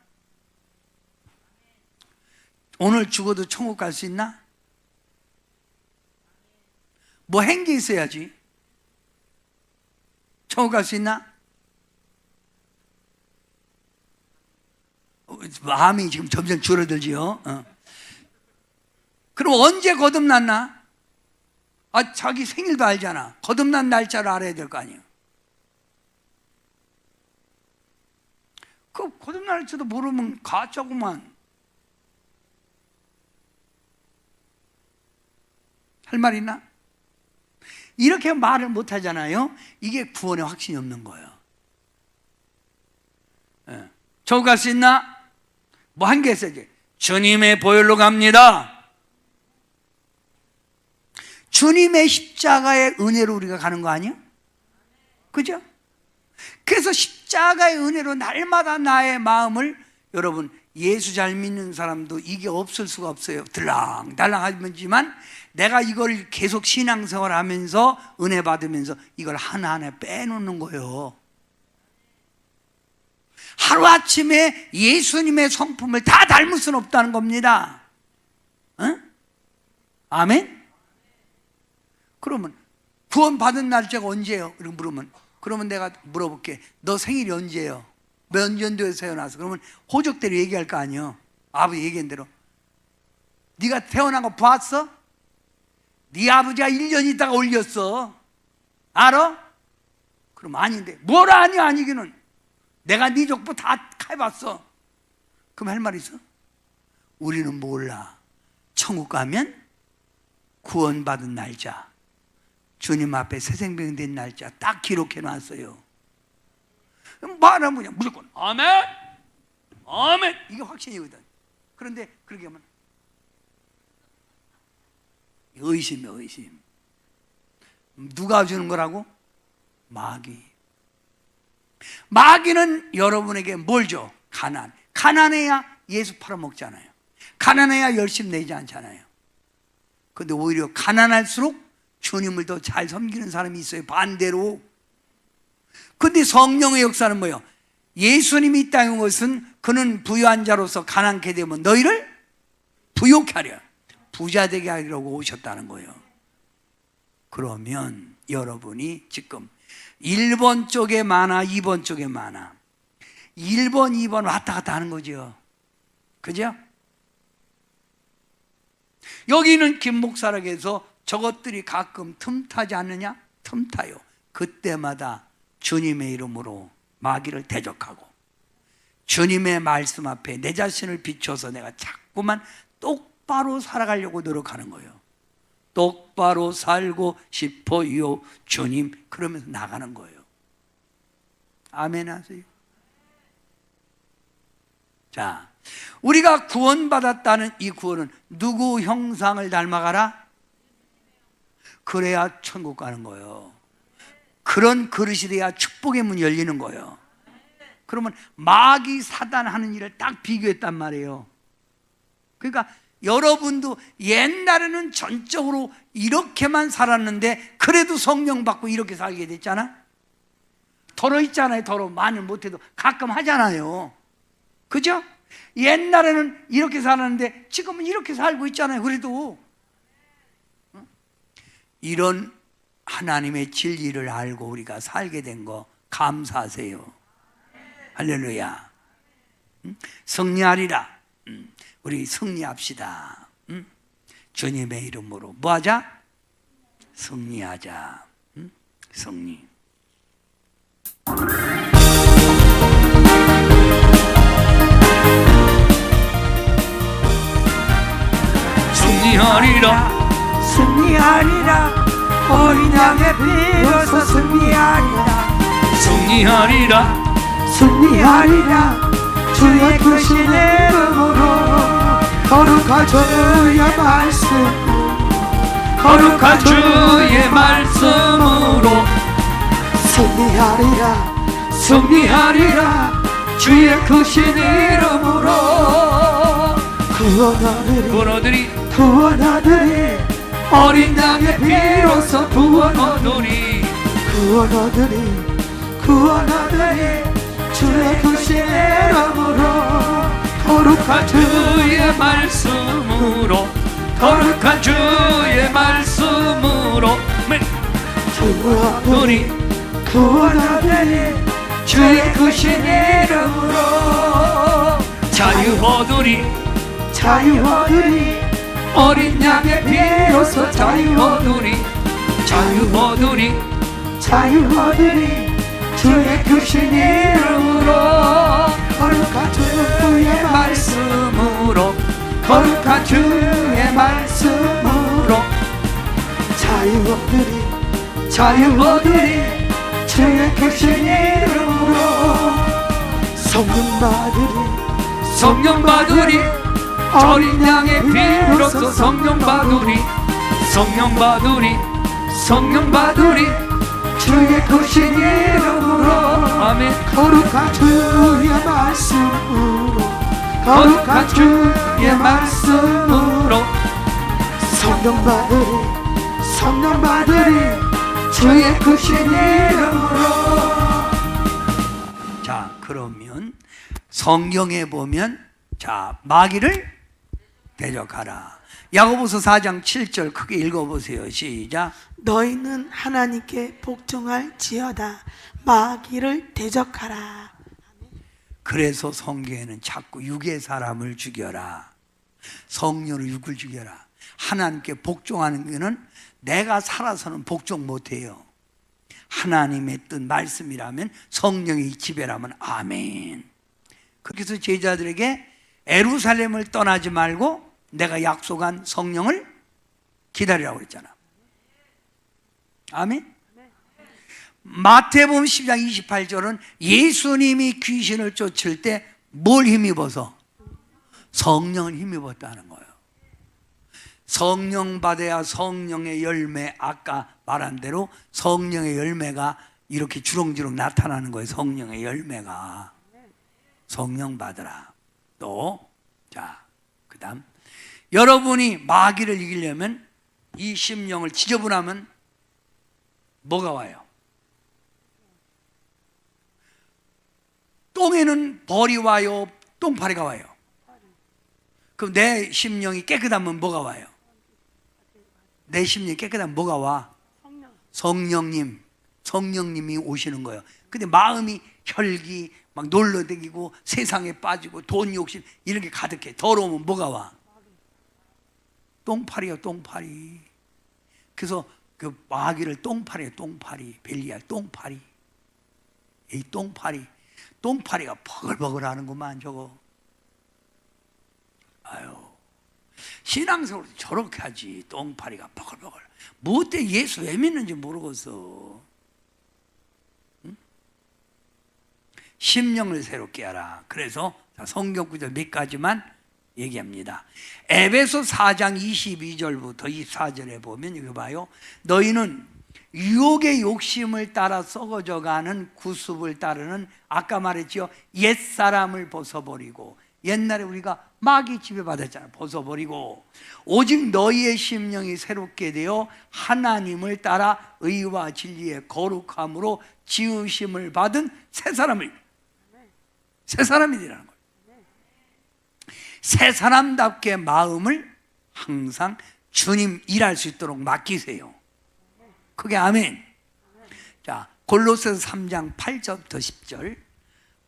오늘 죽어도 천국 갈 수 있나? 뭐 행기 있어야지. 천국 갈 수 있나? 마음이 지금 점점 줄어들지요. 그럼 언제 거듭났나? 자기 생일도 알잖아. 거듭난 날짜를 알아야 될 거 아니에요. 그 거듭난 날짜도 모르면 가짜구만. 할 말 있나? 이렇게 말을 못 하잖아요. 이게 구원의 확신이 없는 거예요. 저거 갈 수 있나? 뭐 한 개 있어야지. 주님의 보혈로 갑니다. 주님의 십자가의 은혜로 우리가 가는 거 아니에요? 그죠? 그래서 십자가의 은혜로 날마다 나의 마음을, 여러분 예수 잘 믿는 사람도 이게 없을 수가 없어요. 들랑달랑 하지만 내가 이걸 계속 신앙생활 하면서 은혜 받으면서 이걸 하나하나 빼놓는 거예요. 하루아침에 예수님의 성품을 다 닮을 수는 없다는 겁니다. 아멘? 그러면 구원 받은 날짜가 언제예요? 이렇게 물으면, 그러면 내가 물어볼게. 너 생일이 언제예요? 몇 년도에 태어나서? 그러면 호적대로 얘기할 거 아니에요. 아버지 얘기한 대로. 네가 태어난 거 봤어? 네 아버지가 1년 있다가 올렸어. 알아? 그럼 아닌데. 뭘 아니? 아니기는. 내가 네 족보 다 해봤어. 그럼 할 말 있어? 우리는 몰라. 천국 가면 구원받은 날짜, 주님 앞에 새생명 된 날짜 딱 기록해 놨어요. 말하면 그냥 무조건 아멘, 아멘, 이게 확신이거든. 그런데 그렇게 하면 의심이야, 의심. 누가 주는 거라고? 마귀. 마귀는 여러분에게 뭘 줘? 가난. 가난해야 예수 팔아먹잖아요. 가난해야 열심 내지 않잖아요. 근데 오히려 가난할수록 주님을 더 잘 섬기는 사람이 있어요. 반대로. 근데 성령의 역사는 뭐예요? 예수님이 이 땅에 온 것은 그는 부유한 자로서 가난케 되면 너희를 부욕케 하려, 부자 되게 하려고 오셨다는 거예요. 그러면 여러분이 지금 1번 쪽에 많아, 2번 쪽에 많아. 1번, 2번 왔다 갔다 하는 거죠. 그죠? 여기는 김 목사락에서 저것들이 가끔 틈타지 않느냐? 틈타요. 그때마다 주님의 이름으로 마귀를 대적하고 주님의 말씀 앞에 내 자신을 비춰서 내가 자꾸만 똑바로 살아가려고 노력하는 거예요. 똑바로 살고 싶어요 주님, 그러면서 나가는 거예요. 아멘 하세요. 자, 우리가 구원받았다는 이 구원은 누구 형상을 닮아가라? 그래야 천국 가는 거예요. 그런 그릇이 돼야 축복의 문이 열리는 거예요. 그러면 마귀 사단 하는 일을 딱 비교했단 말이에요. 그러니까 여러분도 옛날에는 전적으로 이렇게만 살았는데 그래도 성령 받고 이렇게 살게 됐잖아. 더러 있잖아요. 더러 많이 못해도 가끔 하잖아요. 그죠? 옛날에는 이렇게 살았는데 지금은 이렇게 살고 있잖아요. 그래도 이런 하나님의 진리를 알고 우리가 살게 된 거 감사하세요. 할렐루야. 승리하리라. 우리 승리합시다. 주님의 이름으로 뭐하자? 승리하자. 승리. 승리하리라, 승리하리라. 어린 양의 피로서 승리하리라. 승리하리라, 승리하리라. 주의 크신 이름으로 거룩한 주의 말씀, 거룩한 주의 말씀으로 승리하리라 승리하리라. 주의 크신 이름으로 구원하리라 구원하리리. 어린 양의 피로써 구원하리리. 구원하리리. 주의 크신 이름으로 거룩한 주의 말씀으로 거룩한 주의 말씀으로 구원하리리. 주의 크신 이름으로 자유하리리. 어린 양의 피로써 자유하리리. 주의 크신 이름으로 거룩한 주의 말씀으로 거룩한 주의 말씀으로 자유하리리. 주의 크신 이름으로 성령 받으리. 어린 양의 피로써 성령 받으리. 주의 크신 이름으로 아멘. 거룩한 주의 말씀으로 성령 받으리. 주의 크신 이름으로. 자, 그러면 성경에 보면 자, 마귀를 대적하라. 야고보서 4장 7절 크게 읽어보세요. 시작. 너희는 하나님께 복종할지어다 마귀를 대적하라. 그래서 성경에는 자꾸 육의 사람을 죽여라, 성령으로 육을 죽여라. 하나님께 복종하는 것은 내가 살아서는 복종 못해요. 하나님의 뜻 말씀이라면, 성령의 지배라면 아멘. 그래서 제자들에게 예루살렘을 떠나지 말고 내가 약속한 성령을 기다리라고 그랬잖아. 아멘. 마태복음 10장 28절은 예수님이 귀신을 쫓을 때 뭘 힘입어서? 성령을 힘입었다는 거예요. 성령 받아야 성령의 열매, 아까 말한 대로 성령의 열매가 이렇게 주렁주렁 나타나는 거예요. 성령의 열매가. 성령 받으라. 또, 자, 그 다음 여러분이 마귀를 이기려면 이 심령을 지저분하면 뭐가 와요? 똥에는 벌이 와요? 똥파리가 와요? 그럼 내 심령이 깨끗하면 뭐가 와요? 내 심령이 깨끗하면 뭐가 와? 성령님이 오시는 거예요. 근데 마음이 혈기, 막 놀러다니고 세상에 빠지고 돈 욕심 이런 게 가득해. 더러우면 뭐가 와? 똥파리요, 똥파리. 그래서 그 마귀를 똥파리요, 똥파리. 벨리알 똥파리. 이 똥파리가 버글버글 하는구만 저거. 아유, 신앙생활도 저렇게 하지. 똥파리가 버글버글. 뭐 때문에 예수 왜 믿는지 모르겠어. 응? 심령을 새롭게 하라. 그래서 성경 구절 몇 가지만 얘기합니다. 에베소 4장 22절부터 24절에 보면 이거 봐요. 너희는 유혹의 욕심을 따라 썩어져가는 구습을 따르는, 아까 말했죠, 옛사람을 벗어버리고, 옛날에 우리가 마귀 지배받았잖아요. 벗어버리고 오직 너희의 심령이 새롭게 되어 하나님을 따라 의와 진리의 거룩함으로 지으심을 받은 새 사람이 되라는 거예요. 새 사람답게 마음을 항상 주님 일할 수 있도록 맡기세요. 그게 아멘. 자, 골로새서 3장 8절부터 10절.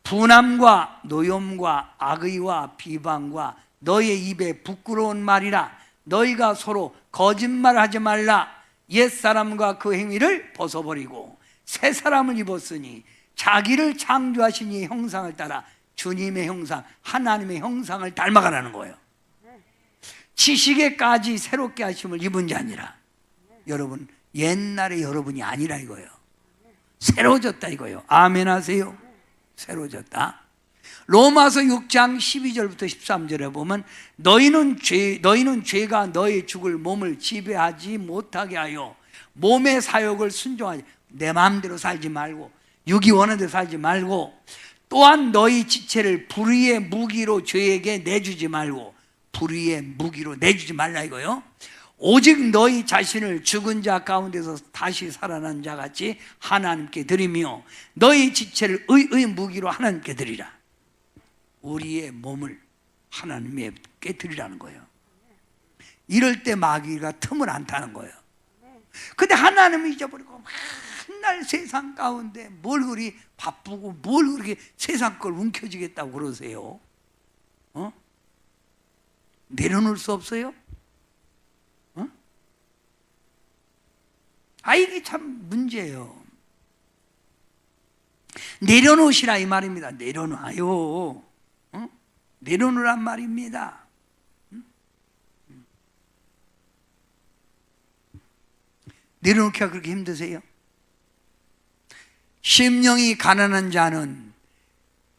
분함과 노염과 악의와 비방과 너의 입에 부끄러운 말이라. 너희가 서로 거짓말하지 말라. 옛사람과 그 행위를 벗어버리고 새 사람을 입었으니 자기를 창조하신 이의 형상을 따라 주님의 형상, 하나님의 형상을 닮아가라는 거예요. 지식에까지 새롭게 하심을 입은 게 아니라, 여러분 옛날의 여러분이 아니라 이거예요. 새로워졌다 이거예요. 아멘 하세요. 새로워졌다. 로마서 6장 12절부터 13절에 보면 너희는 죄가 너의 죽을 몸을 지배하지 못하게 하여 몸의 사욕을 순종하지. 내 마음대로 살지 말고 육이 원하는 대로 살지 말고, 또한 너희 지체를 불의의 무기로 죄에게 내주지 말고, 불의의 무기로 내주지 말라 이거요. 오직 너희 자신을 죽은 자 가운데서 다시 살아난 자 같이 하나님께 드리며 너희 지체를 의의 무기로 하나님께 드리라. 우리의 몸을 하나님께 드리라는 거예요. 이럴 때 마귀가 틈을 안 타는 거예요. 근데 하나님을 잊어버리고 맨날 세상 가운데 뭘 그리 바쁘고 뭘 그렇게 세상 걸 움켜쥐겠다고 그러세요? 내려놓을 수 없어요? 이게 참 문제예요. 내려놓으시라 이 말입니다. 내려놔요. 내려놓으란 말입니다. 내려놓기가 그렇게 힘드세요? 심령이 가난한 자는,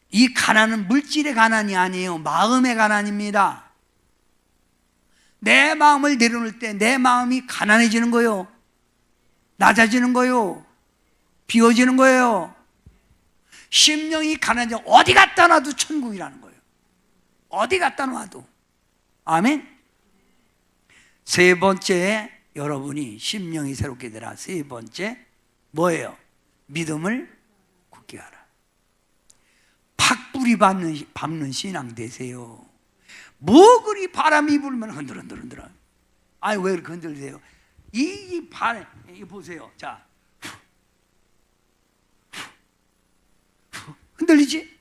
이 가난은 물질의 가난이 아니에요. 마음의 가난입니다. 내 마음을 내려놓을 때 내 마음이 가난해지는 거예요. 낮아지는 거예요. 비워지는 거예요. 심령이 가난한 자 어디 갖다 놔도 천국이라는 거예요. 어디 갖다 놔도. 아멘. 세 번째, 여러분이 심령이 새롭게 되라. 세 번째 뭐예요? 믿음을 굳게 하라. 팍불이 밟는 신앙 되세요. 뭐 그리 바람이 불면 흔들흔들. 아니 왜 이렇게 흔들세요? 이 바람, 이거 보세요. 자, 흔들리지?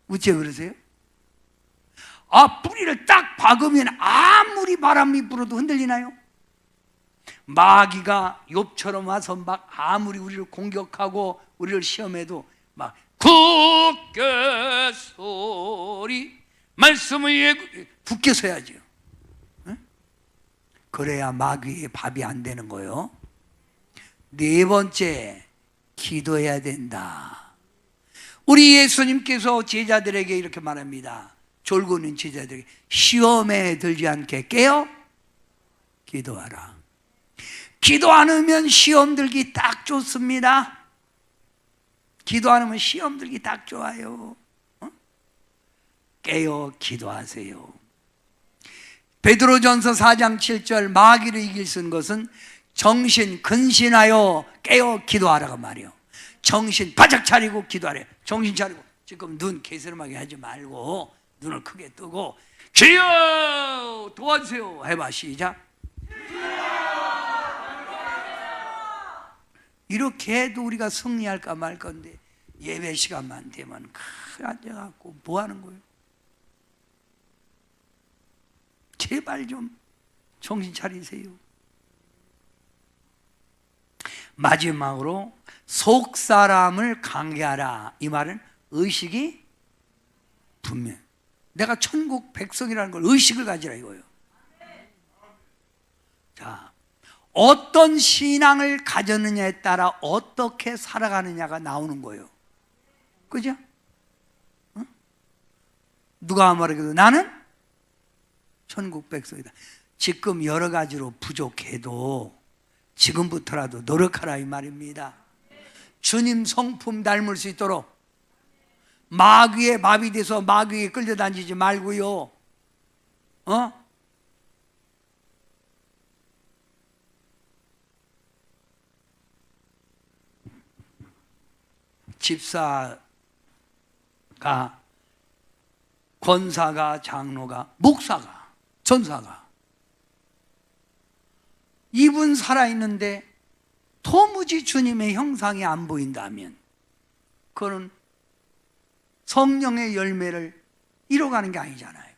어째 그러세요? 뿌리를 딱 박으면 아무리 바람이 불어도 흔들리나요? 마귀가 욥처럼 와서 막 아무리 우리를 공격하고 우리를 시험해도 막 굳게 서리, 말씀을 굳게 서야죠. 그래야 마귀의 밥이 안 되는 거예요. 네 번째, 기도해야 된다. 우리 예수님께서 제자들에게 이렇게 말합니다. 졸고 있는 제자들에게 시험에 들지 않게 깨어 기도하라. 기도 안 하면 시험 들기 딱 좋습니다. 기도 안 하면 시험 들기 딱 좋아요. 깨어 기도하세요. 베드로전서 4장 7절 마귀를 이길 수 있는 것은 정신 근신하여 깨어 기도하라고 말이요. 정신 바짝 차리고 기도하래요. 정신 차리고 지금 눈 개스름하게 하지 말고 눈을 크게 뜨고 주여 도와주세요 해봐. 시작. 이렇게 해도 우리가 승리할까 말 건데 예배 시간만 되면 앉아갖고 뭐 하는 거예요? 제발 좀 정신 차리세요. 마지막으로 속 사람을 강개하라. 이 말은 의식이 분명. 내가 천국 백성이라는 걸 의식을 가지라 이거예요. 자, 어떤 신앙을 가졌느냐에 따라 어떻게 살아가느냐가 나오는 거예요. 그죠? 누가 말하기도 나는 천국 백성이다. 지금 여러 가지로 부족해도 지금부터라도 노력하라 이 말입니다. 주님 성품 닮을 수 있도록 마귀의 밥이 돼서 마귀에 끌려다니지 말고요. 집사가, 권사가, 장로가, 목사가, 전사가 이분 살아있는데 도무지 주님의 형상이 안 보인다면 그거는 성령의 열매를 이뤄가는 게 아니잖아요.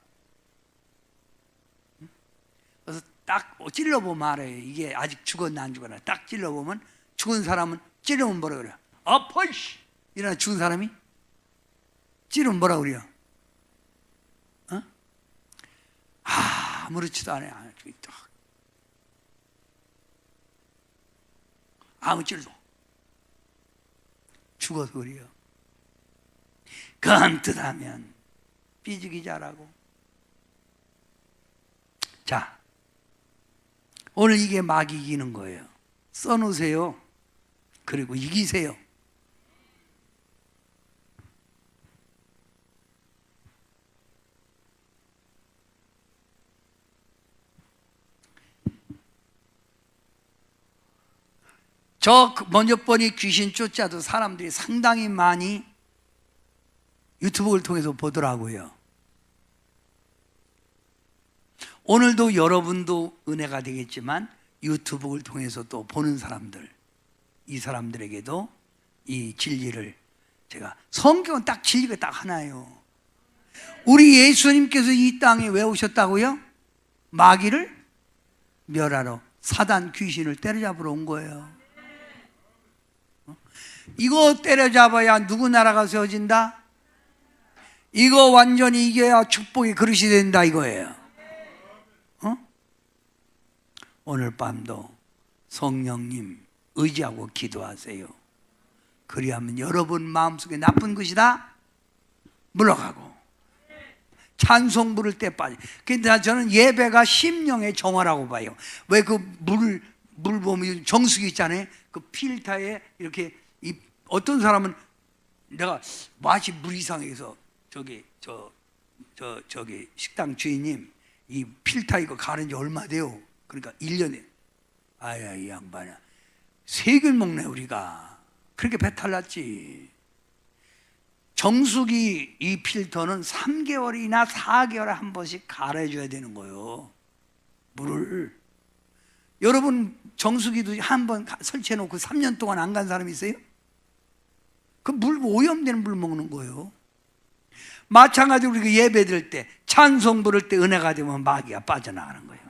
그래서 딱 찔러보면 알아요. 이게 아직 죽었나 안 죽었나. 딱 찔러보면 죽은 사람은 찌르면 뭐라 그래요? 아파이씨! 이러나 죽은 사람이 찌르면 뭐라 그래요? 아무렇지도 않아요. 아무 찔도 죽어서 그래요. 건뜻하면 삐지기 잘하고. 자, 오늘 이게 막 이기는 거예요. 써놓으세요. 그리고 이기세요. 저 먼저 번이 귀신 쫓아도 사람들이 상당히 많이 유튜브를 통해서 보더라고요. 오늘도 여러분도 은혜가 되겠지만 유튜브를 통해서 또 보는 사람들, 이 사람들에게도 이 진리를 제가, 성경은 딱 진리가 딱 하나예요. 우리 예수님께서 이 땅에 왜 오셨다고요? 마귀를 멸하러, 사단 귀신을 때려잡으러 온 거예요. 이거 때려잡아야 누구 나라가 세워진다? 이거 완전히 이겨야 축복의 그릇이 된다 이거예요. 오늘 밤도 성령님 의지하고 기도하세요. 그리하면 여러분 마음속에 나쁜 것이다 물러가고, 찬송 부를 때 빠져. 근데 저는 예배가 심령의 정화라고 봐요. 왜 그 물 보면 정수기 있잖아요. 그 필터에 이렇게, 어떤 사람은 내가 맛이 물 이상해서 저기 식당 주인님, 이 필터 이거 가는 지 얼마 돼요? 그러니까 1년에, 아야 이 양반아, 3개를 먹네 우리가. 그렇게 배탈 났지. 정수기 이 필터는 3개월이나 4개월에 한 번씩 갈아줘야 되는 거예요, 물을. 여러분 정수기도 한 번 설치해 놓고 3년 동안 안 간 사람이 있어요? 그 물, 오염되는 물 먹는 거예요. 마찬가지로 우리가 예배 드릴 때, 찬송 부를 때 은혜가 되면 마귀가 빠져나가는 거예요.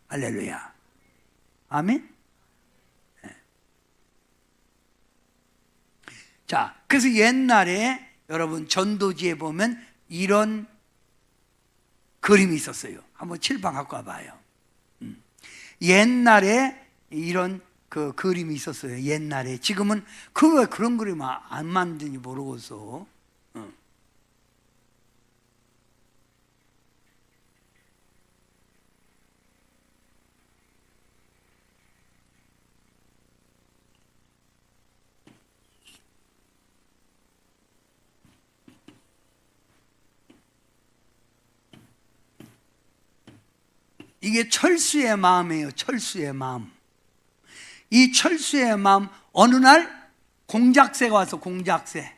할렐루야. 아멘. 네. 자, 그래서 옛날에 여러분 전도지에 보면 이런 그림이 있었어요. 한번 칠판 갖고 와봐요. 옛날에 이런 그 그림이 있었어요. 옛날에. 지금은 왜 그런 그림 안 만드는지 모르겠어. 이게 철수의 마음이에요. 철수의 마음. 이 철수의 마음, 어느 날 공작새가 와서, 공작새.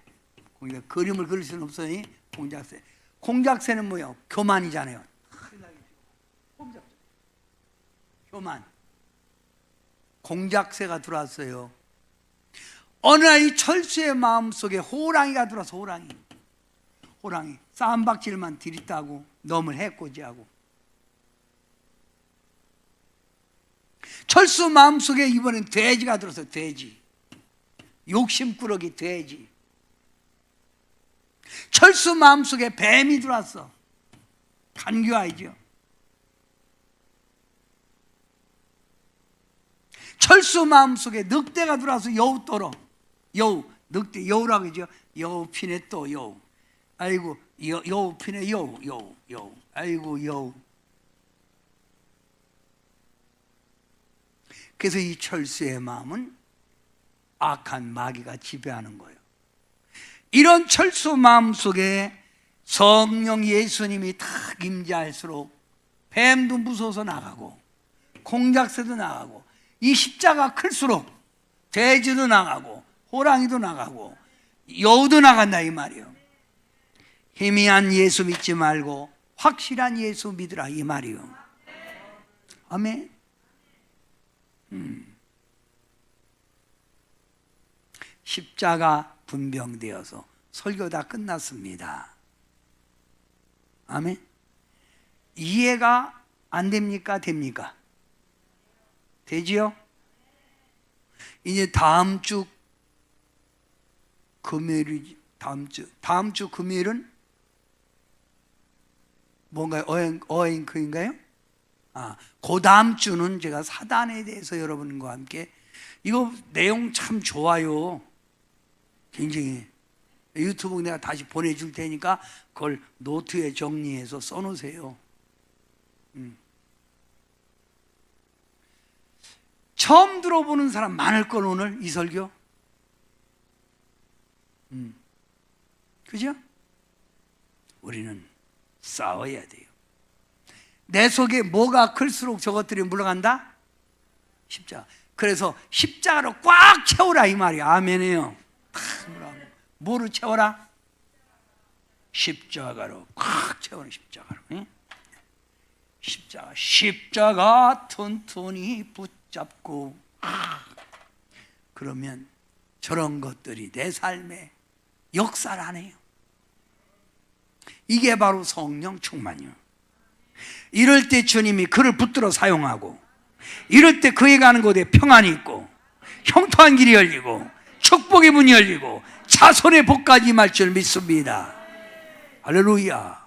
그림을 그릴 수는 없어요. 공작새. 공작새는 뭐예요? 교만이잖아요. 교만. 공작새가 들어왔어요. 어느 날 이 철수의 마음 속에 호랑이가 들어와서, 호랑이 쌈박질만 들이따고 놈을 해코지하고. 철수 마음속에 이번엔 돼지가 들어서, 돼지, 욕심꾸러기 돼지. 철수 마음속에 뱀이 들어왔어. 간교아이죠. 철수 마음속에 늑대가 들어와서 여우떠러, 늑대, 여우라고 하죠. 여우 피네 또 여우. 아이고 여우 피네 여우. 아이고 여우. 그래서 이 철수의 마음은 악한 마귀가 지배하는 거예요. 이런 철수 마음 속에 성령 예수님이 탁 임재할수록 뱀도 무서워서 나가고, 공작새도 나가고, 이 십자가 클수록 돼지도 나가고, 호랑이도 나가고, 여우도 나간다 이 말이에요. 희미한 예수 믿지 말고 확실한 예수 믿으라 이 말이에요. 아멘. 십자가 분병되어서 설교 다 끝났습니다. 아멘. 이해가 안 됩니까? 됩니까? 되지요? 이제 다음 주 금요일이, 다음 주 금요일은 뭔가요? 어행크인가요? 그 다음 주는 제가 사단에 대해서 여러분과 함께, 이거 내용 참 좋아요. 굉장히 유튜브 내가 다시 보내줄 테니까 그걸 노트에 정리해서 써놓으세요. 처음 들어보는 사람 많을 걸 오늘 이 설교. 그죠? 우리는 싸워야 돼요. 내 속에 뭐가 클수록 저것들이 물러간다? 십자가. 그래서 십자가로 꽉 채우라 이 말이야. 아멘이에요. 뭐로 채워라? 십자가로 꽉 채우는 십자가로. 응? 십자가 튼튼히 붙잡고 그러면 저런 것들이 내 삶에 역사를 하네요. 이게 바로 성령 충만이요. 이럴 때 주님이 그를 붙들어 사용하고, 이럴 때 그에 가는 곳에 평안이 있고, 형통한 길이 열리고, 축복의 문이 열리고, 자손의 복까지 임할 줄 믿습니다. 할렐루야.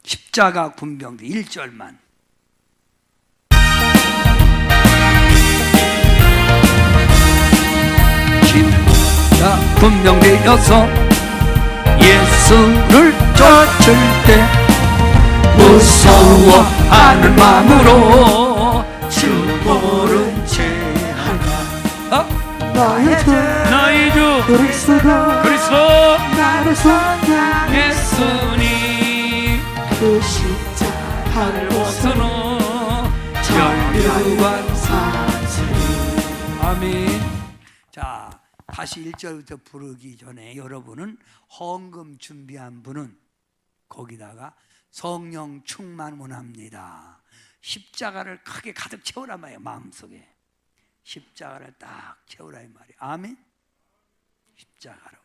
십자가 군병대 1절만. 십자가 군병대여서 예수를 쫓을 때 무서워하는 마음으로 주 모른 채 할까. 나의 주 그리스도 나를 속량 예수님 그 십자가를 벗어놓 전류관 사슬이. 아멘. 자, 다시 1절부터 부르기 전에 여러분은 헌금 준비한 분은 거기다가 성령 충만 원합니다. 십자가를 크게 가득 채우란 말이에요. 마음속에 십자가를 딱 채우라 이 말이에요. 아멘. 십자가로.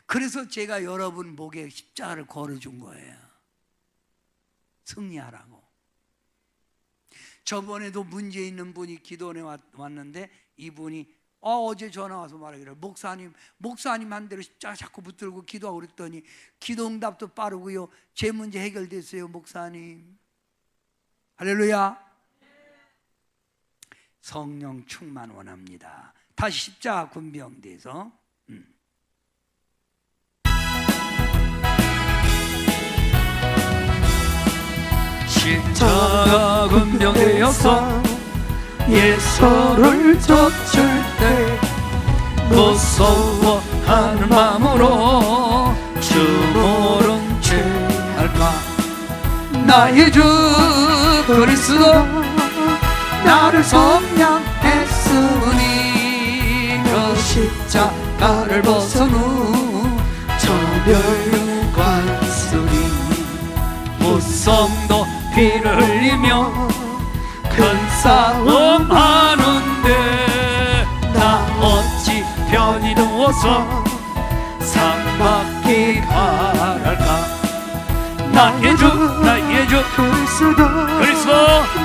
그래서 제가 여러분 목에 십자가를 걸어준 거예요. 승리하라고. 저번에도 문제 있는 분이 기도원에 왔는데 이분이 어제 전화 와서 말하기를 목사님 한 대로 십자가 자꾸 붙들고 기도하고 그랬더니 기도 응답도 빠르고요, 제 문제 해결됐어요 목사님. 할렐루야. 성령 충만 원합니다. 다시 십자가 군병대에서 십자가 군병대여서 예수를 쫓을 때 무서워하는 마음으로 주 모른 채 할까. 나의 주 그리스도 나를 속량했으니 그 십자가를 벗은 후 저멸관 쓰리. 무성도 피를 흘리며 큰 싸움 하는데 나 어찌 편히 누워서 상받기 바랄까. 나의 주 그리스도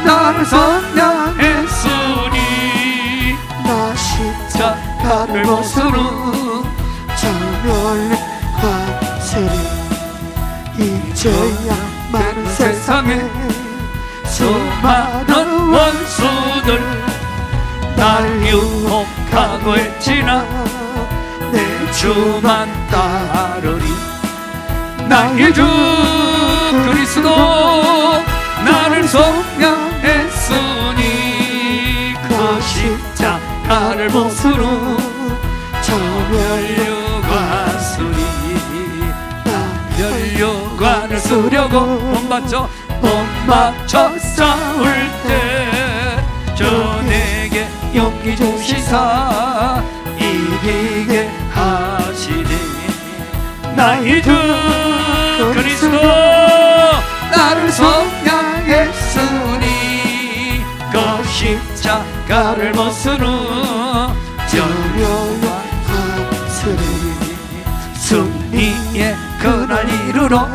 나를 속량했으니 나 십자가를 벗은 후 저멸관 쓰리. 이제야 많은 세상에 수많은 원수들 날 유혹하고 했지나 내 주만 따르리. 나의 주 그리스도 나를 속량했으니 그 십자가를 벗은 후 저멸류관 쓰리. 멸류관을 쓰려고 돈 맞춰 싸울 때 저 내게 용기 주시사 이기게 하시니. 나의 주 그리스도 나를 속량했으니 그 십자가를 벗은 후 저멸관 쓰리. 승리의 그날 이르러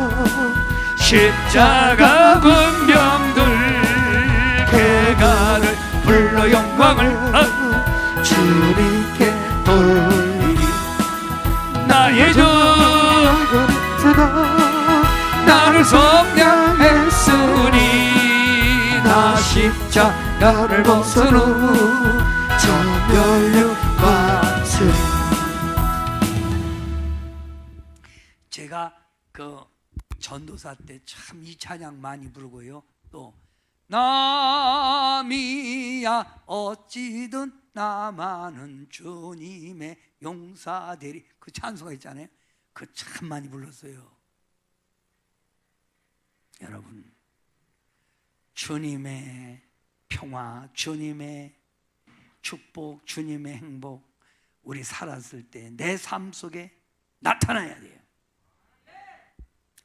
십자가 군병들 개가를 불러 영광을 주님께 돌리리. 나의 주 그리스도 나를 속량했으니 나 십자가를 벗은 후 저 연료받으리. 제가 그 전도사 때 참 이 찬양 많이 부르고요. 또 남이야 어찌든 나만은 주님의 용사되리, 그 찬송가 있잖아요. 그 참 많이 불렀어요. 여러분, 주님의 평화, 주님의 축복, 주님의 행복, 우리 살았을 때 내 삶 속에 나타나야 돼요.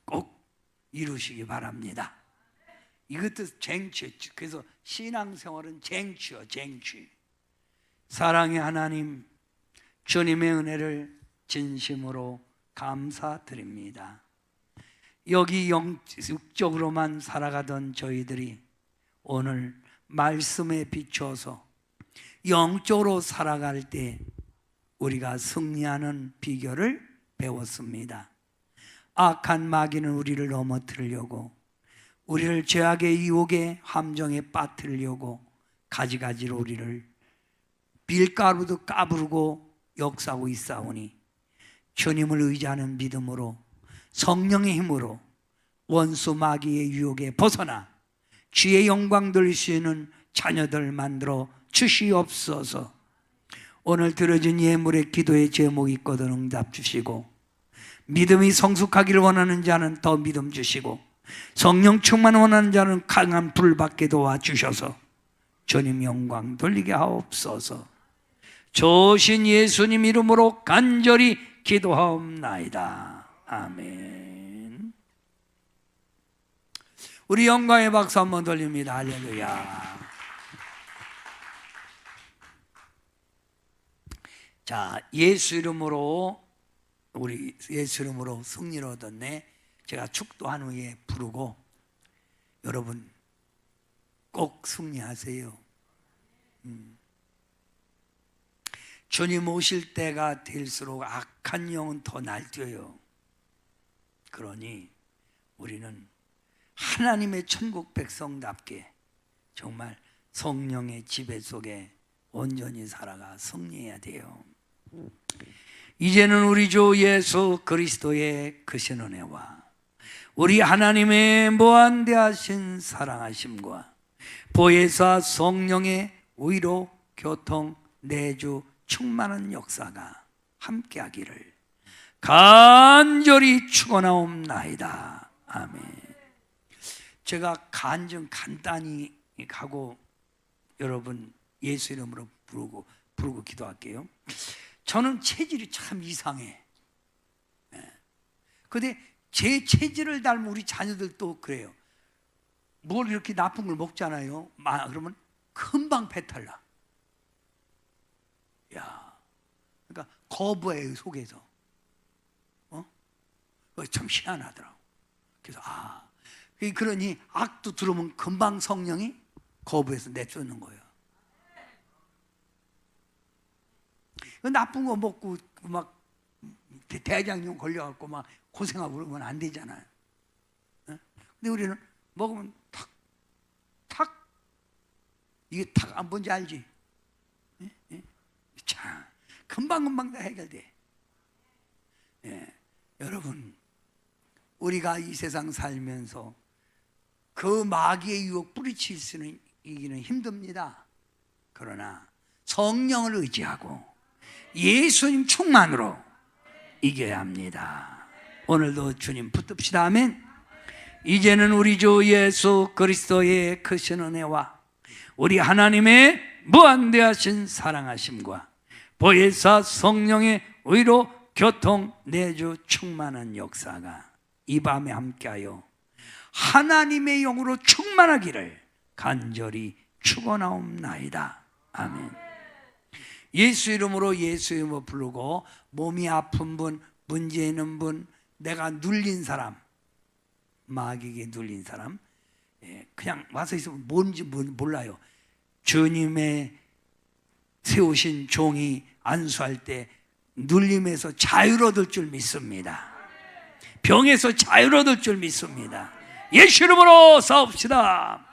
꼭 이루시기 바랍니다. 이것도 쟁취. 그래서 신앙생활은 쟁취요, 쟁취. 사랑의 하나님, 주님의 은혜를 진심으로 감사드립니다. 여기 영적으로만 살아가던 저희들이 오늘 말씀에 비추어서 영적으로 살아갈 때 우리가 승리하는 비결을 배웠습니다. 악한 마귀는 우리를 넘어뜨리려고, 우리를 죄악의 유혹에 함정에 빠뜨리려고 가지가지로 우리를 밀가루도 까부르고 역사하고 있사오니 주님을 의지하는 믿음으로 성령의 힘으로 원수 마귀의 유혹에 벗어나 주의 영광 돌릴 수 있는 자녀들 만들어 주시옵소서. 오늘 들어준 예물의 기도의 제목이 있거든 응답 주시고, 믿음이 성숙하기를 원하는 자는 더 믿음 주시고, 성령 충만 원하는 자는 강한 불 받게 도와주셔서 주님 영광 돌리게 하옵소서. 조신 예수님 이름으로 간절히 기도하옵나이다. 아멘. 우리 영광의 박수 한번 돌립니다. 할렐루야. 자, 예수 이름으로, 우리 예수 이름으로 승리를 얻었네. 제가 축도한 후에 부르고 여러분 꼭 승리하세요. 주님 오실 때가 될수록 악한 영은 더 날뛰어요. 그러니 우리는 하나님의 천국 백성답게 정말 성령의 지배 속에 온전히 살아가 승리해야 돼요. 이제는 우리 주 예수 그리스도의 크신 은혜와 우리 하나님의 무한대하신 사랑하심과 보혜사 성령의 의로 교통 내주 충만한 역사가 함께하기를 간절히 축원하옵나이다. 아멘. 제가 간증 간단히 하고 여러분 예수 이름으로 부르고 기도할게요. 저는 체질이 참 이상해. 근데 제 체질을 닮은 우리 자녀들도 그래요. 뭘 이렇게 나쁜 걸 먹잖아요. 그러면 금방 배탈 나. 야, 그러니까 거부해요, 속에서. 참 희한하더라고. 그래서 그러니 악도 들어오면 금방 성령이 거부해서 내쫓는 거예요. 나쁜 거 먹고 막 대장염 걸려갖고 막 고생하고 그러면 안 되잖아요. 근데 우리는 먹으면 탁 이게 탁 안 뭔지 알지? 참 금방금방 다 해결돼. 여러분, 우리가 이 세상 살면서 그 마귀의 유혹 뿌리칠 수는 이기는 힘듭니다. 그러나 성령을 의지하고 예수님 충만으로 이겨야 합니다. 오늘도 주님 붙듭시다. 아멘. 이제는 우리 주 예수 그리스도의 크신 은혜와 우리 하나님의 무한대하신 사랑하심과 보혜사 성령의 의로 교통 내주 충만한 역사가 이 밤에 함께하여 하나님의 영으로 충만하기를 간절히 축원하옵나이다. 아멘. 예수 이름으로 부르고 몸이 아픈 분, 문제 있는 분, 내가 눌린 사람, 마귀에게 눌린 사람, 그냥 와서 있으면 뭔지 몰라요. 주님의 세우신 종이 안수할 때 눌림에서 자유를 얻을 줄 믿습니다. 병에서 자유를 얻을 줄 믿습니다. 예수 이름으로 싸웁시다.